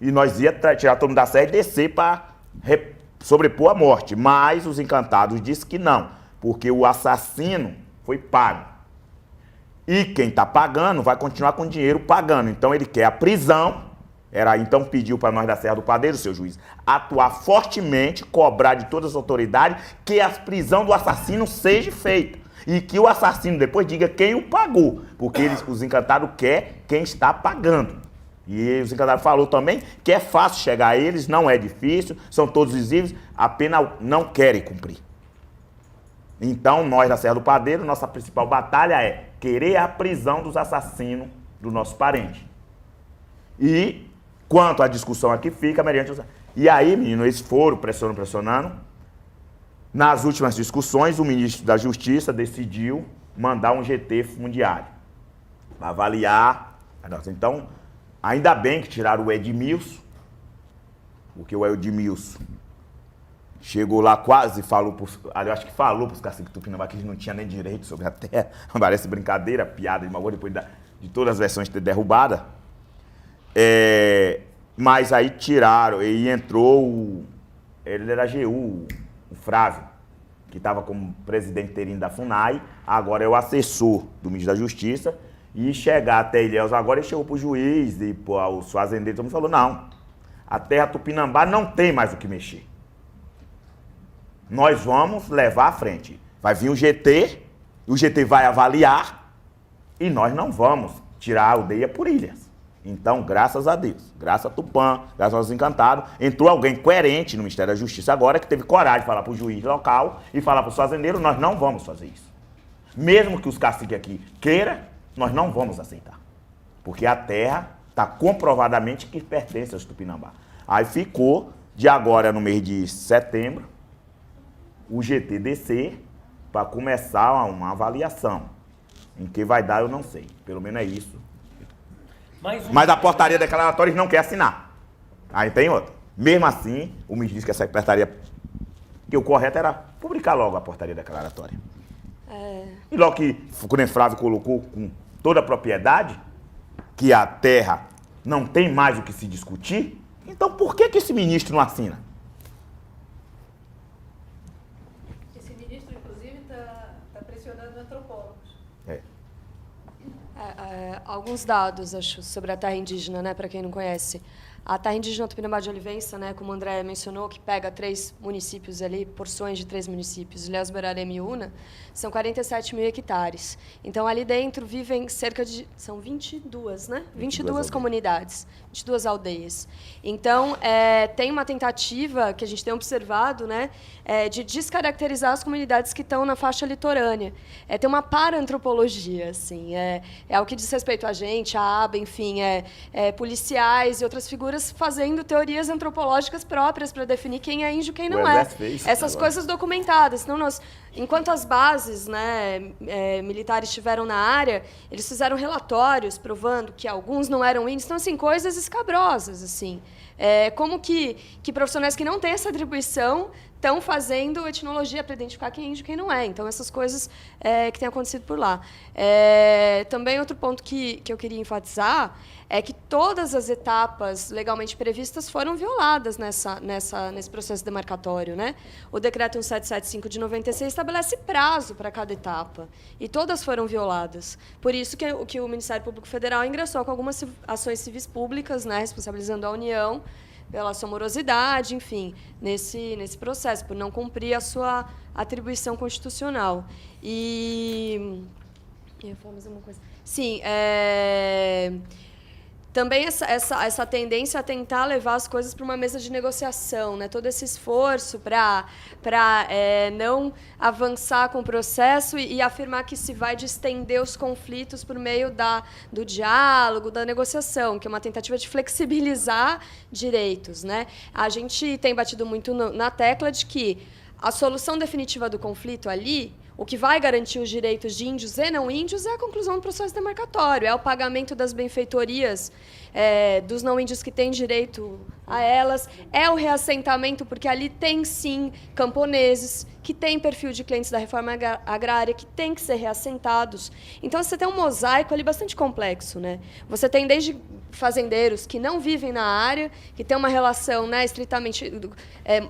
e nós ia tirar todo mundo da Serra e descer para sobrepor a morte. Mas os encantados disseram que não, porque o assassino foi pago. E quem está pagando vai continuar com o dinheiro pagando. Então ele quer a prisão. Então pediu para nós da Serra do Padeiro, seu juiz, atuar fortemente, cobrar de todas as autoridades que a prisão do assassino seja feita. E que o assassino depois diga quem o pagou. Porque os encantados querem quem está pagando. E os encantados falou também que é fácil chegar a eles, não é difícil, são todos visíveis, apenas não querem cumprir. Então, nós da Serra do Padeiro, nossa principal batalha é querer a prisão dos assassinos do nosso parente. E, quanto à discussão aqui, fica mediante... E aí, menino, eles foram pressionando. Nas últimas discussões, o ministro da Justiça decidiu mandar um GT fundiário para avaliar. Então, ainda bem que tiraram o Edmilson, porque o Edmilson chegou lá quase, eu acho que falou para os caciques Tupinambá que eles não tinham nem direito sobre a terra. Parece brincadeira, piada de mau depois de todas as versões ter derrubada. Mas aí tiraram, e entrou, ele era AGU, o Frávio, que estava como presidente interino da FUNAI, agora é o assessor do ministro da Justiça, e chegar até Ilhéus. Agora ele chegou para o juiz e os fazendeiros, todo mundo falou, não, a terra Tupinambá não tem mais o que mexer. Nós vamos levar à frente. Vai vir o GT vai avaliar e nós não vamos tirar a aldeia por Ilhas. Então, graças a Deus, graças a Tupã, graças aos encantados, entrou alguém coerente no Ministério da Justiça agora, que teve coragem de falar para o juiz local e falar para os fazendeiros, nós não vamos fazer isso. Mesmo que os caciques aqui queiram, nós não vamos aceitar. Porque a terra está comprovadamente que pertence aos Tupinambá. Aí ficou, de agora no mês de setembro, o GT descer para começar uma avaliação. Em que vai dar, eu não sei. Pelo menos é isso. Mas a portaria declaratória eles não querem assinar. Aí tem outra. Mesmo assim, o ministro disse que essa portaria, que o correto era publicar logo a portaria declaratória. E logo que o CONEFRAVE colocou com toda a propriedade, que a terra não tem mais o que se discutir, então por que esse ministro não assina? Esse ministro, inclusive, está pressionando antropólogos. Alguns dados, acho, sobre a terra indígena, né, para quem não conhece. A terra indígena Tupinambá de Olivença, né, como o André mencionou, que pega 3 municípios ali, porções de 3 municípios, Ilhéus, Borborema e Una, são 47 mil hectares. Então, ali dentro vivem cerca de... São 22, né? 22 comunidades, 22 aldeias. Então, tem uma tentativa que a gente tem observado, né, de descaracterizar as comunidades que estão na faixa litorânea. Tem uma para-antropologia, assim, ao que diz respeito a gente, a aba, enfim, policiais e outras figuras fazendo teorias antropológicas próprias para definir quem é índio e quem não é. Essas coisas documentadas. Senão enquanto as bases, né, militares estiveram na área, eles fizeram relatórios provando que alguns não eram índios. Então, assim, coisas escabrosas, assim. Como que profissionais que não têm essa atribuição estão fazendo etnologia para identificar quem é índio e quem não é. Então, essas coisas que têm acontecido por lá. Também outro ponto que eu queria enfatizar é que todas as etapas legalmente previstas foram violadas nesse processo demarcatório, né? O decreto 1775 de 96 estabelece prazo para cada etapa, e todas foram violadas. Por isso que o Ministério Público Federal ingressou com algumas ações civis públicas, né, responsabilizando a União pela sua morosidade, enfim, nesse processo, por não cumprir a sua atribuição constitucional. E... Eu ia falar mais alguma coisa. Sim, também essa tendência a tentar levar as coisas para uma mesa de negociação, né? Todo esse esforço para não avançar com o processo e afirmar que se vai distender os conflitos por meio do diálogo, da negociação, que é uma tentativa de flexibilizar direitos, né? A gente tem batido muito na tecla de que a solução definitiva do conflito ali, o que vai garantir os direitos de índios e não índios é a conclusão do processo demarcatório, é o pagamento das benfeitorias dos não índios que têm direito a elas, é o reassentamento, porque ali tem, sim, camponeses que têm perfil de clientes da reforma agrária, que têm que ser reassentados. Então, você tem um mosaico ali bastante complexo, né? Você tem desde fazendeiros que não vivem na área, que têm uma relação, né, estritamente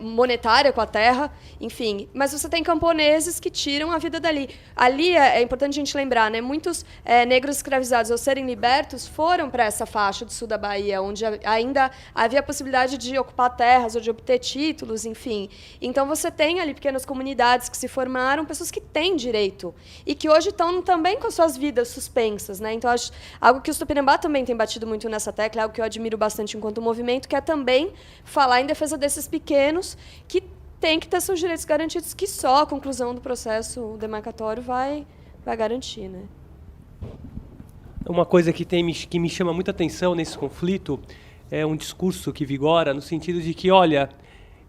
monetária com a terra, enfim, mas você tem camponeses que tiram a vida dali. Ali é importante a gente lembrar, né, muitos negros escravizados, ao serem libertos, foram para essa faixa do sul da Bahia, onde ainda havia a possibilidade de ocupar terras ou de obter títulos, enfim. Então, você tem ali pequenas comunidades que se formaram, pessoas que têm direito e que hoje estão também com suas vidas suspensas, né? Então, acho algo que o Tupinambá também tem batido muito nessa tecla, algo que eu admiro bastante enquanto movimento, que é também falar em defesa desses pequenos que têm que ter seus direitos garantidos, que só a conclusão do processo demarcatório vai garantir, né? Uma coisa que me chama muita atenção nesse conflito é um discurso que vigora no sentido de que, olha,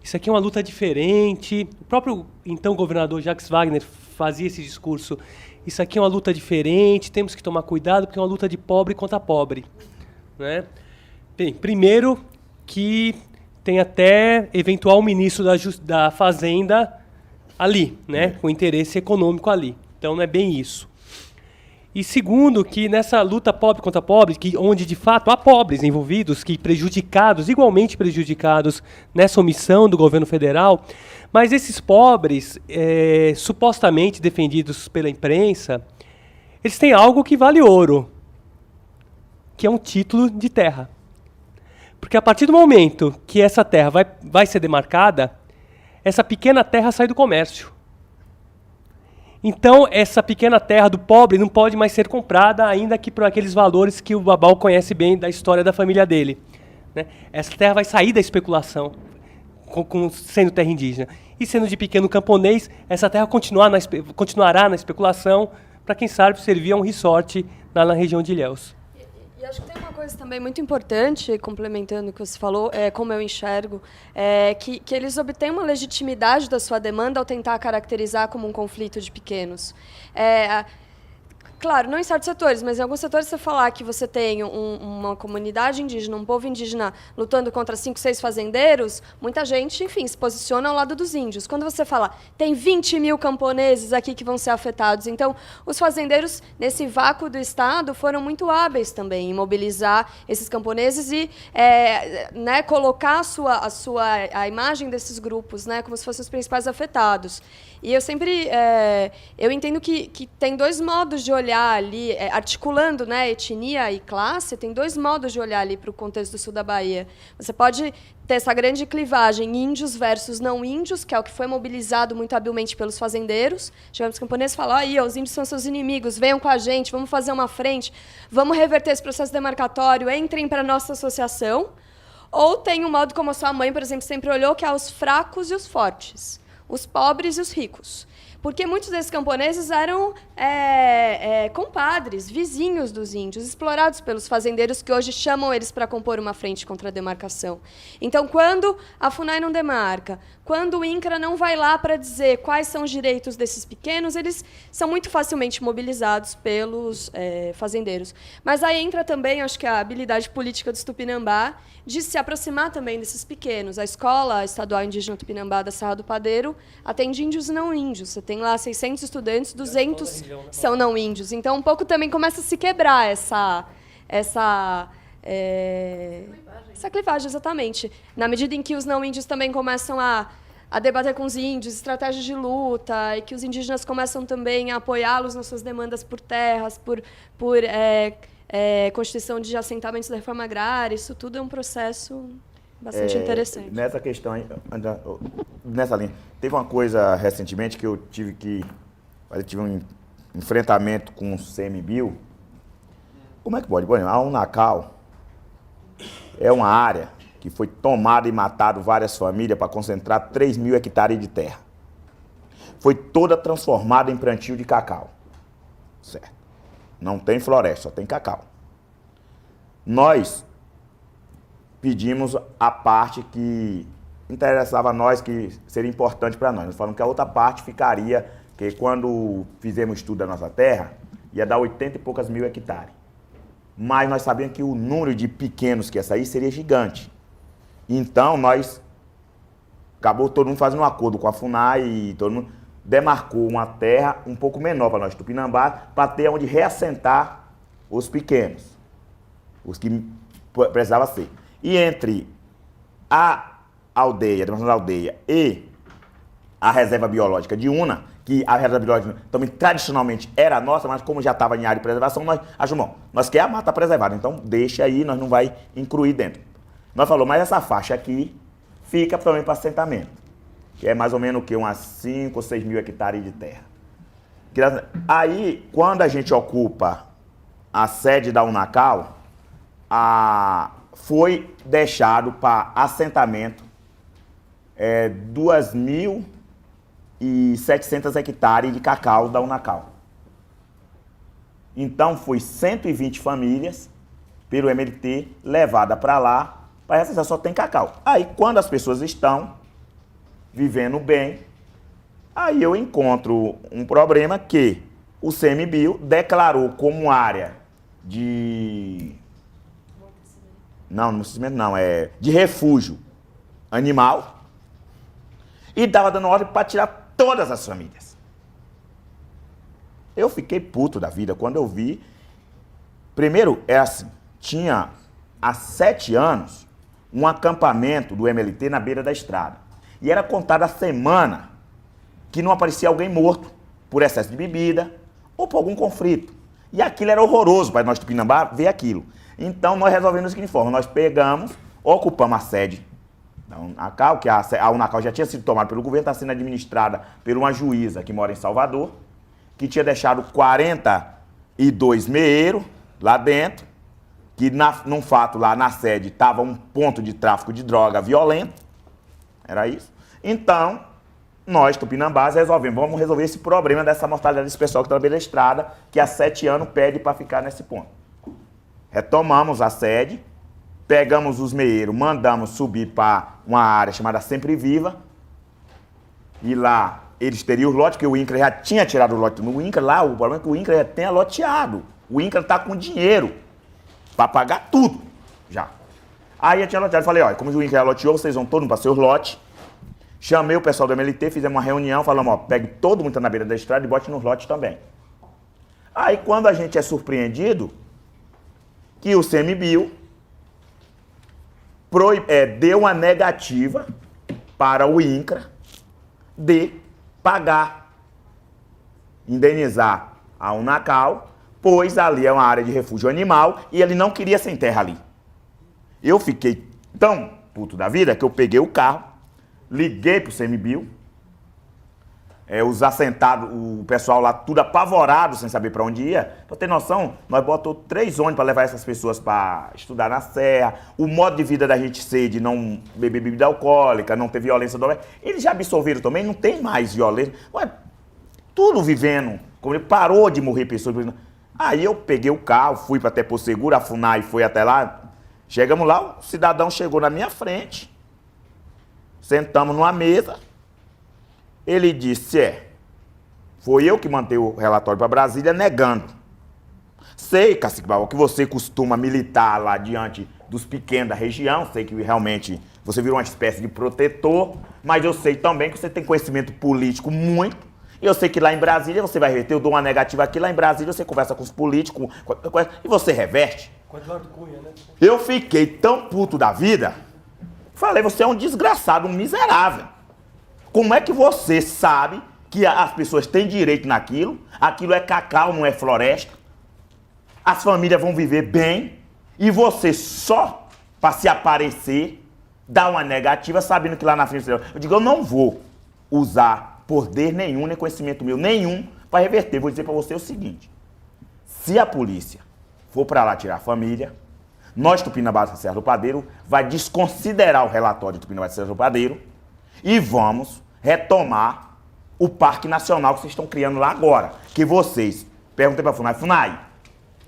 isso aqui é uma luta diferente. O próprio, então, governador Jacques Wagner fazia esse discurso. Isso aqui é uma luta diferente, temos que tomar cuidado, porque é uma luta de pobre contra pobre. Né? Bem, primeiro que tem até eventual ministro da Fazenda ali, né? Com interesse econômico ali. Então, não é bem isso. E segundo, que nessa luta pobre contra pobre, onde de fato há pobres envolvidos, igualmente prejudicados nessa omissão do governo federal, mas esses pobres, supostamente defendidos pela imprensa, eles têm algo que vale ouro, que é um título de terra. Porque a partir do momento que essa terra vai ser demarcada, essa pequena terra sai do comércio. Então, essa pequena terra do pobre não pode mais ser comprada, ainda que por aqueles valores que o Babal conhece bem da história da família dele. Né? Essa terra vai sair da especulação, sendo terra indígena. E sendo de pequeno camponês, essa terra continuará na especulação, para quem sabe servir a um resort lá na região de Ilhéus. E acho que tem uma coisa também muito importante, complementando o que você falou, como eu enxergo, que eles obtêm uma legitimidade da sua demanda ao tentar caracterizar como um conflito de pequenos. Claro, não em certos setores, mas em alguns setores você falar que você tem uma comunidade indígena, um povo indígena lutando contra 5, 6 fazendeiros, muita gente, enfim, se posiciona ao lado dos índios. Quando você fala, tem 20 mil camponeses aqui que vão ser afetados. Então, os fazendeiros, nesse vácuo do Estado, foram muito hábeis também em mobilizar esses camponeses e colocar a imagem desses grupos, né, como se fossem os principais afetados. E eu sempre eu entendo que tem dois modos de olhar ali, articulando, né, etnia e classe, tem dois modos de olhar ali para o contexto do sul da Bahia. Você pode ter essa grande clivagem índios versus não índios, que é o que foi mobilizado muito habilmente pelos fazendeiros. Chegamos os camponeses e falam, os índios são seus inimigos, venham com a gente, vamos fazer uma frente, vamos reverter esse processo demarcatório, entrem para a nossa associação. Ou tem um modo como a sua mãe, por exemplo, sempre olhou, que é os fracos e os fortes, os pobres e os ricos. Porque muitos desses camponeses eram compadres, vizinhos dos índios, explorados pelos fazendeiros que hoje chamam eles para compor uma frente contra a demarcação. Então, quando a FUNAI não demarca, quando o INCRA não vai lá para dizer quais são os direitos desses pequenos, eles são muito facilmente mobilizados pelos fazendeiros. Mas aí entra também, acho que a habilidade política dos Tupinambá de se aproximar também desses pequenos. A Escola Estadual Indígena Tupinambá da Serra do Padeiro atende índios e não índios. Você tem lá 600 estudantes, 200 são não índios. Então, um pouco também começa a se quebrar essa clivagem, exatamente. Na medida em que os não índios também começam a debater com os índios, estratégias de luta, e que os indígenas começam também a apoiá-los nas suas demandas por terras, por constituição de assentamentos da reforma agrária. Isso tudo é um processo bastante interessante. Nessa questão, nessa linha, teve uma coisa recentemente que eu tive um enfrentamento com o CMBio. Como é que pode? A Unacal é uma área que foi tomada e matado várias famílias para concentrar 3 mil hectares de terra. Foi toda transformada em plantio de cacau. Certo. Não tem floresta, só tem cacau. Nós pedimos a parte que interessava a nós, que seria importante para nós. Nós falamos que a outra parte ficaria, que quando fizemos o estudo da nossa terra, ia dar 80 e poucas mil hectares. Mas nós sabíamos que o número de pequenos que ia sair seria gigante. Então, acabou todo mundo fazendo um acordo com a FUNAI e todo mundo demarcou uma terra um pouco menor para nós, Tupinambá, para ter onde reassentar os pequenos, os que precisavam ser. E entre a aldeia, a demarcação da aldeia e a reserva biológica de Una, que a reserva biológica também tradicionalmente era nossa, mas como já estava em área de preservação, nós achamos, nós queremos a mata preservada, então deixa aí, nós não vai incluir dentro. Nós falamos, mas essa faixa aqui fica também para assentamento, que é mais ou menos o quê? Umas 5 ou 6 mil hectares de terra. Aí, quando a gente ocupa a sede da Unacal, foi deixado para assentamento 2.700 hectares de cacau da Unacal. Então, foi 120 famílias, pelo MLT, levada para lá, para essa só tem cacau. Aí, quando as pessoas estão vivendo bem, aí eu encontro um problema que o CMBio declarou como área de... de refúgio animal e estava dando ordem para tirar todas as famílias. Eu fiquei puto da vida quando eu vi. Primeiro, tinha há 7 anos um acampamento do MLT na beira da estrada. E era contada a semana que não aparecia alguém morto por excesso de bebida ou por algum conflito. E aquilo era horroroso para nós Tupinambá ver aquilo. Então, nós resolvemos da seguinte forma, nós pegamos, ocupamos a sede da Unacal, que a Unacal já tinha sido tomada pelo governo, está sendo administrada por uma juíza que mora em Salvador, que tinha deixado 42 meeiros lá dentro, que num fato lá na sede estava um ponto de tráfico de droga violento, era isso. Então, nós, Tupinambás, vamos resolver esse problema dessa mortalidade desse pessoal que está na beira da estrada, que há 7 anos pede para ficar nesse ponto. Retomamos a sede, pegamos os meeiros, mandamos subir para uma área chamada Sempre Viva, e lá eles teriam os lotes, porque o INCRA já tinha tirado o lote. No INCRA lá, o problema é que o INCRA já tem loteado. O INCRA está com dinheiro para pagar tudo, já. Aí eu tinha loteado, falei, olha, como o INCRA já loteou, vocês vão todos para seus lotes. Chamei o pessoal do MLT, fizemos uma reunião, falamos, ó, pegue todo mundo que tá na beira da estrada e bote nos lotes também. Aí quando a gente é surpreendido, que o CMBio deu uma negativa para o INCRA de pagar, indenizar a Unacal, pois ali é uma área de refúgio animal e ele não queria sem terra ali. Eu fiquei tão puto da vida que eu peguei o carro, liguei pro CMBio, os assentados, o pessoal lá tudo apavorado, sem saber para onde ia. Pra ter noção, nós botamos 3 ônibus para levar essas pessoas para estudar na serra. O modo de vida da gente ser de não beber bebida alcoólica, não ter violência doméstica. Eles já absorveram também, não tem mais violência. Ué, tudo vivendo, como ele parou de morrer pessoas. Aí eu peguei o carro, fui para até Porto Seguro, a FUNAI foi até lá. Chegamos lá, o cidadão chegou na minha frente. Sentamos numa mesa, ele disse, foi eu que mandei o relatório para Brasília negando. Sei, Cacique Babau, que você costuma militar lá diante dos pequenos da região, sei que realmente você virou uma espécie de protetor, mas eu sei também que você tem conhecimento político muito, e eu sei que lá em Brasília você vai reverter, eu dou uma negativa aqui, lá em Brasília você conversa com os políticos, e você reverte. Com Eduardo Cunha, né? Eu fiquei tão puto da vida. Falei, você é um desgraçado, um miserável. Como é que você sabe que as pessoas têm direito naquilo? Aquilo é cacau, não é floresta. As famílias vão viver bem. E você só, para se aparecer, dá uma negativa, sabendo que lá na frente... Eu digo, eu não vou usar poder nenhum, nem conhecimento meu nenhum, para reverter. Vou dizer para você o seguinte. Se a polícia for para lá tirar a família... Nós, Tupinambás da Serra do Padeiro, vai desconsiderar o relatório de Tupinambás da Serra do Padeiro e vamos retomar o Parque Nacional que vocês estão criando lá agora. Que vocês, perguntei para a FUNAI,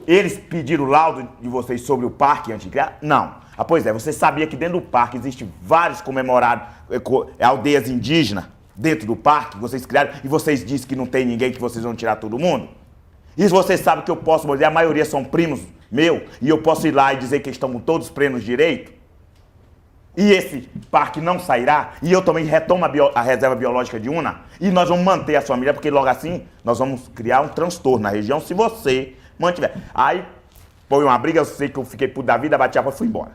eles pediram o laudo de vocês sobre o parque antes de criar? Não. Ah, pois é, você sabia que dentro do parque existem vários comemorados, aldeias indígenas dentro do parque, vocês criaram, e vocês disseram que não tem ninguém, que vocês vão tirar todo mundo? E vocês sabem que eu posso dizer, a maioria são primos meus, e eu posso ir lá e dizer que estão com todos os plenos direitos? E esse parque não sairá? E eu também retomo a reserva biológica de Una? E nós vamos manter a família, porque logo assim nós vamos criar um transtorno na região se você mantiver. Aí foi uma briga, eu sei que eu fiquei puto da vida, bati a porta e fui embora.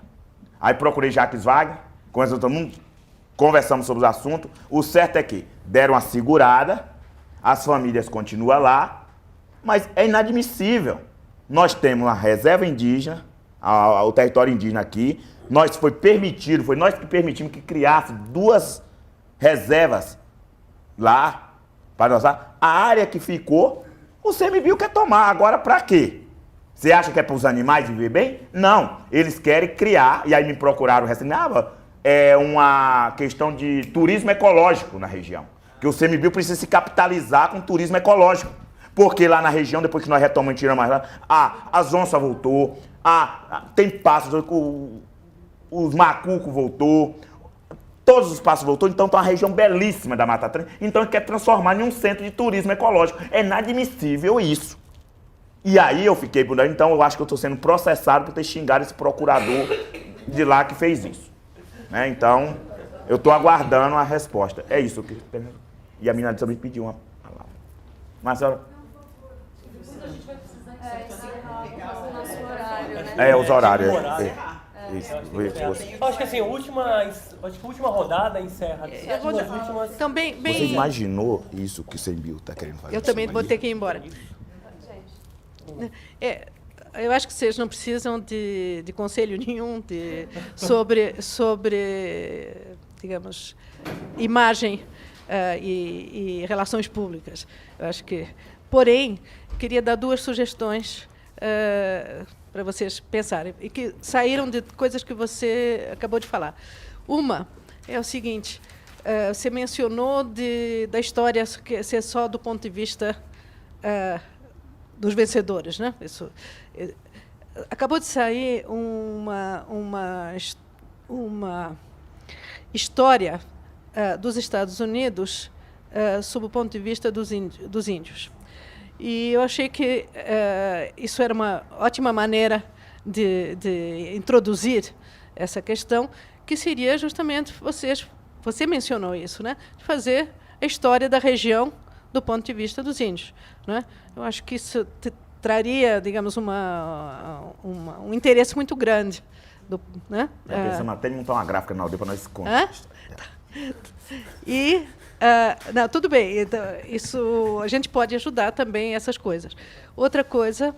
Aí procurei Jacques Wagner, conversamos todo mundo, conversamos sobre os assuntos. O certo é que deram uma segurada, as famílias continuam lá, mas é inadmissível. Nós temos uma reserva indígena, o território indígena aqui, nós foi nós que permitimos que criasse 2 reservas lá, para nós. A área que ficou, o CMBio quer tomar. Agora, para quê? Você acha que é para os animais viver bem? Não. Eles querem criar, e aí me procuraram recentemente, uma questão de turismo ecológico na região. Que o CMBio precisa se capitalizar com turismo ecológico. Porque lá na região, depois que nós retomamos e tiramos as onças voltou, tem pássaros, os macucos voltou, todos os pássaros voltou, então está uma região belíssima da Mata Atlântica. Então ele quer transformar em um centro de turismo ecológico. É inadmissível isso. E aí eu fiquei por aí, então eu acho que eu estou sendo processado por ter xingado esse procurador de lá que fez isso. Né? Então, eu estou aguardando a resposta. É isso que... E a menina também pediu uma palavra. Marcelo? Os horários. Isso. Acho que assim, a última rodada encerra. Também, Você imaginou isso que o CMBio está querendo fazer? Eu também vou ter que ir embora. eu acho que vocês não precisam de conselho nenhum sobre, digamos, imagem e relações públicas. Eu acho que, porém, queria dar 2 sugestões para vocês pensarem, e que saíram de coisas que você acabou de falar. Uma é o seguinte: você mencionou da história ser só do ponto de vista dos vencedores, né? Isso, acabou de sair uma história dos Estados Unidos sob o ponto de vista dos índios. E eu achei que isso era uma ótima maneira de introduzir essa questão, que seria justamente você mencionou isso, né? De fazer a história da região do ponto de vista dos índios, né? Eu acho que isso traria, digamos, um interesse muito grande. Né? Pensando até em montar uma gráfica na aldeia para nós contar. E não, tudo bem, então, isso a gente pode ajudar também essas coisas. Outra coisa,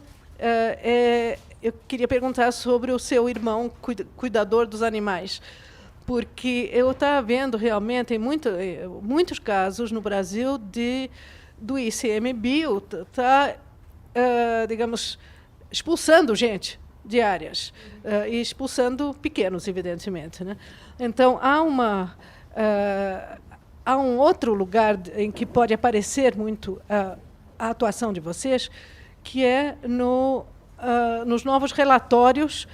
eu queria perguntar sobre o seu irmão cuidador dos animais, porque eu estava vendo realmente em muitos casos no Brasil do ICMBio está, digamos, expulsando gente de áreas e expulsando pequenos, evidentemente, né? Então há um outro lugar em que pode aparecer muito a atuação de vocês, que é nos novos relatórios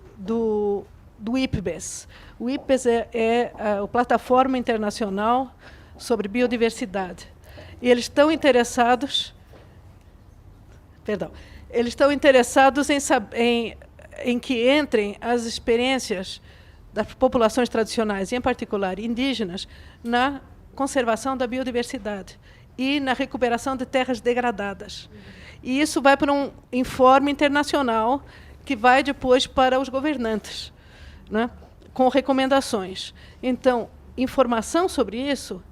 do IPBES. O IPBES é a plataforma internacional sobre biodiversidade. E eles estão interessados, em que entrem as experiências das populações tradicionais, e em particular indígenas, na conservação da biodiversidade e na recuperação de terras degradadas. E isso vai para um informe internacional que vai depois para os governantes, né, com recomendações. Então, informação sobre isso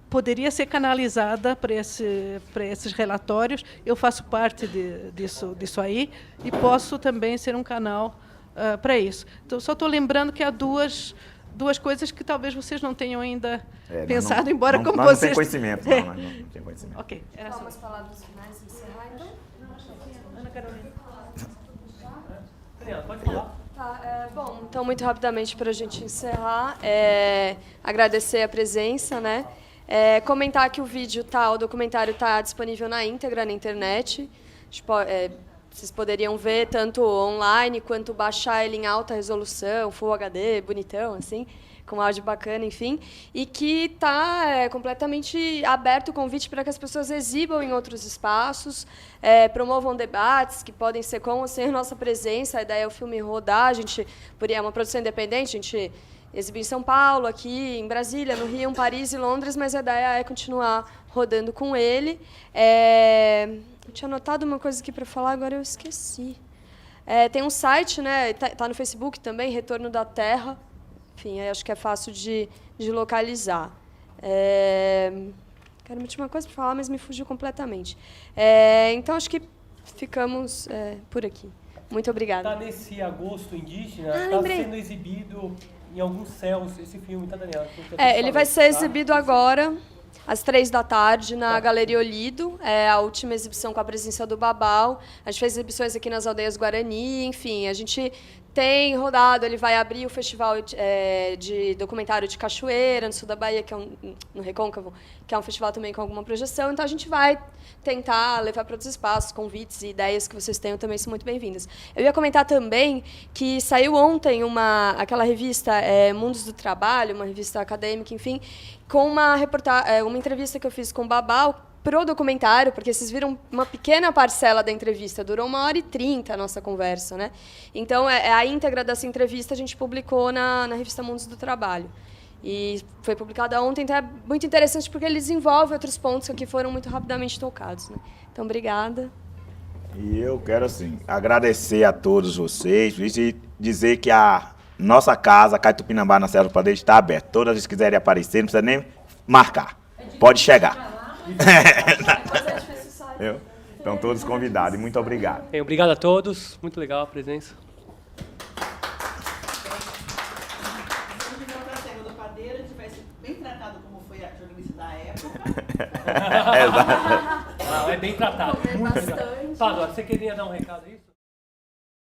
poderia ser canalizada para esses relatórios. Eu faço parte disso aí e posso também ser um canal para isso. Então, só estou lembrando que há duas coisas que talvez vocês não tenham ainda pensado, embora como vocês... Não tem conhecimento, não tem conhecimento. Ok. Umas palavras finais, encerrar, então? Ana Carolina. Pode falar. Bom, então, muito rapidamente, para a gente encerrar, agradecer a presença, né? Comentar que o documentário está disponível na íntegra na internet. Vocês poderiam ver tanto online quanto baixar ele em alta resolução, Full HD, bonitão, assim, com áudio bacana, enfim. E que está completamente aberto o convite para que as pessoas exibam em outros espaços, promovam debates que podem ser com ou sem a nossa presença. A ideia é o filme rodar. É uma produção independente, a gente exibiu em São Paulo, aqui em Brasília, no Rio, em Paris e Londres, mas a ideia é continuar rodando com ele. Eu tinha anotado uma coisa aqui para falar, agora eu esqueci. Tem um site, né? Tá no Facebook também, Retorno da Terra. Enfim, acho que é fácil de localizar. Quero uma última coisa para falar, mas me fugiu completamente. Então, acho que ficamos por aqui. Muito obrigada. Está nesse agosto indígena, está sendo exibido em alguns céus esse filme, tá, Daniela? Ele vai ser exibido agora, às 15h, na Galeria Olido. É a última exibição com a presença do Babal. A gente fez exibições aqui nas aldeias Guarani, enfim, a gente tem rodado. Ele vai abrir o festival de documentário de Cachoeira, no sul da Bahia, que é no Recôncavo, que é um festival também com alguma projeção. Então, a gente vai tentar levar para outros espaços, convites e ideias que vocês tenham também são muito bem-vindas. Eu ia comentar também que saiu ontem aquela revista Mundos do Trabalho, uma revista acadêmica, enfim, com uma entrevista que eu fiz com o Babal pro documentário, porque vocês viram uma pequena parcela da entrevista, durou 1h30 a nossa conversa, né? Então, a íntegra dessa entrevista a gente publicou na revista Mundos do Trabalho. E foi publicada ontem, então é muito interessante porque ele desenvolve outros pontos que aqui foram muito rapidamente tocados, né? Então, obrigada. E eu quero, assim, agradecer a todos vocês e dizer que a nossa casa, Cai Tupinambá, na Serra do Pradeiro, está aberta. Todas as que quiserem aparecer, não precisa nem marcar. Pode chegar. Estão todos convidados. E muito obrigado. Bem, obrigado a todos. Muito legal a presença. Se não tiver pra cima do padeiro, tivesse bem tratado como foi a jornalista da época. Exato. É bem tratado. Comer Muito bastante. legal. Pádua, você queria dar um recado aí?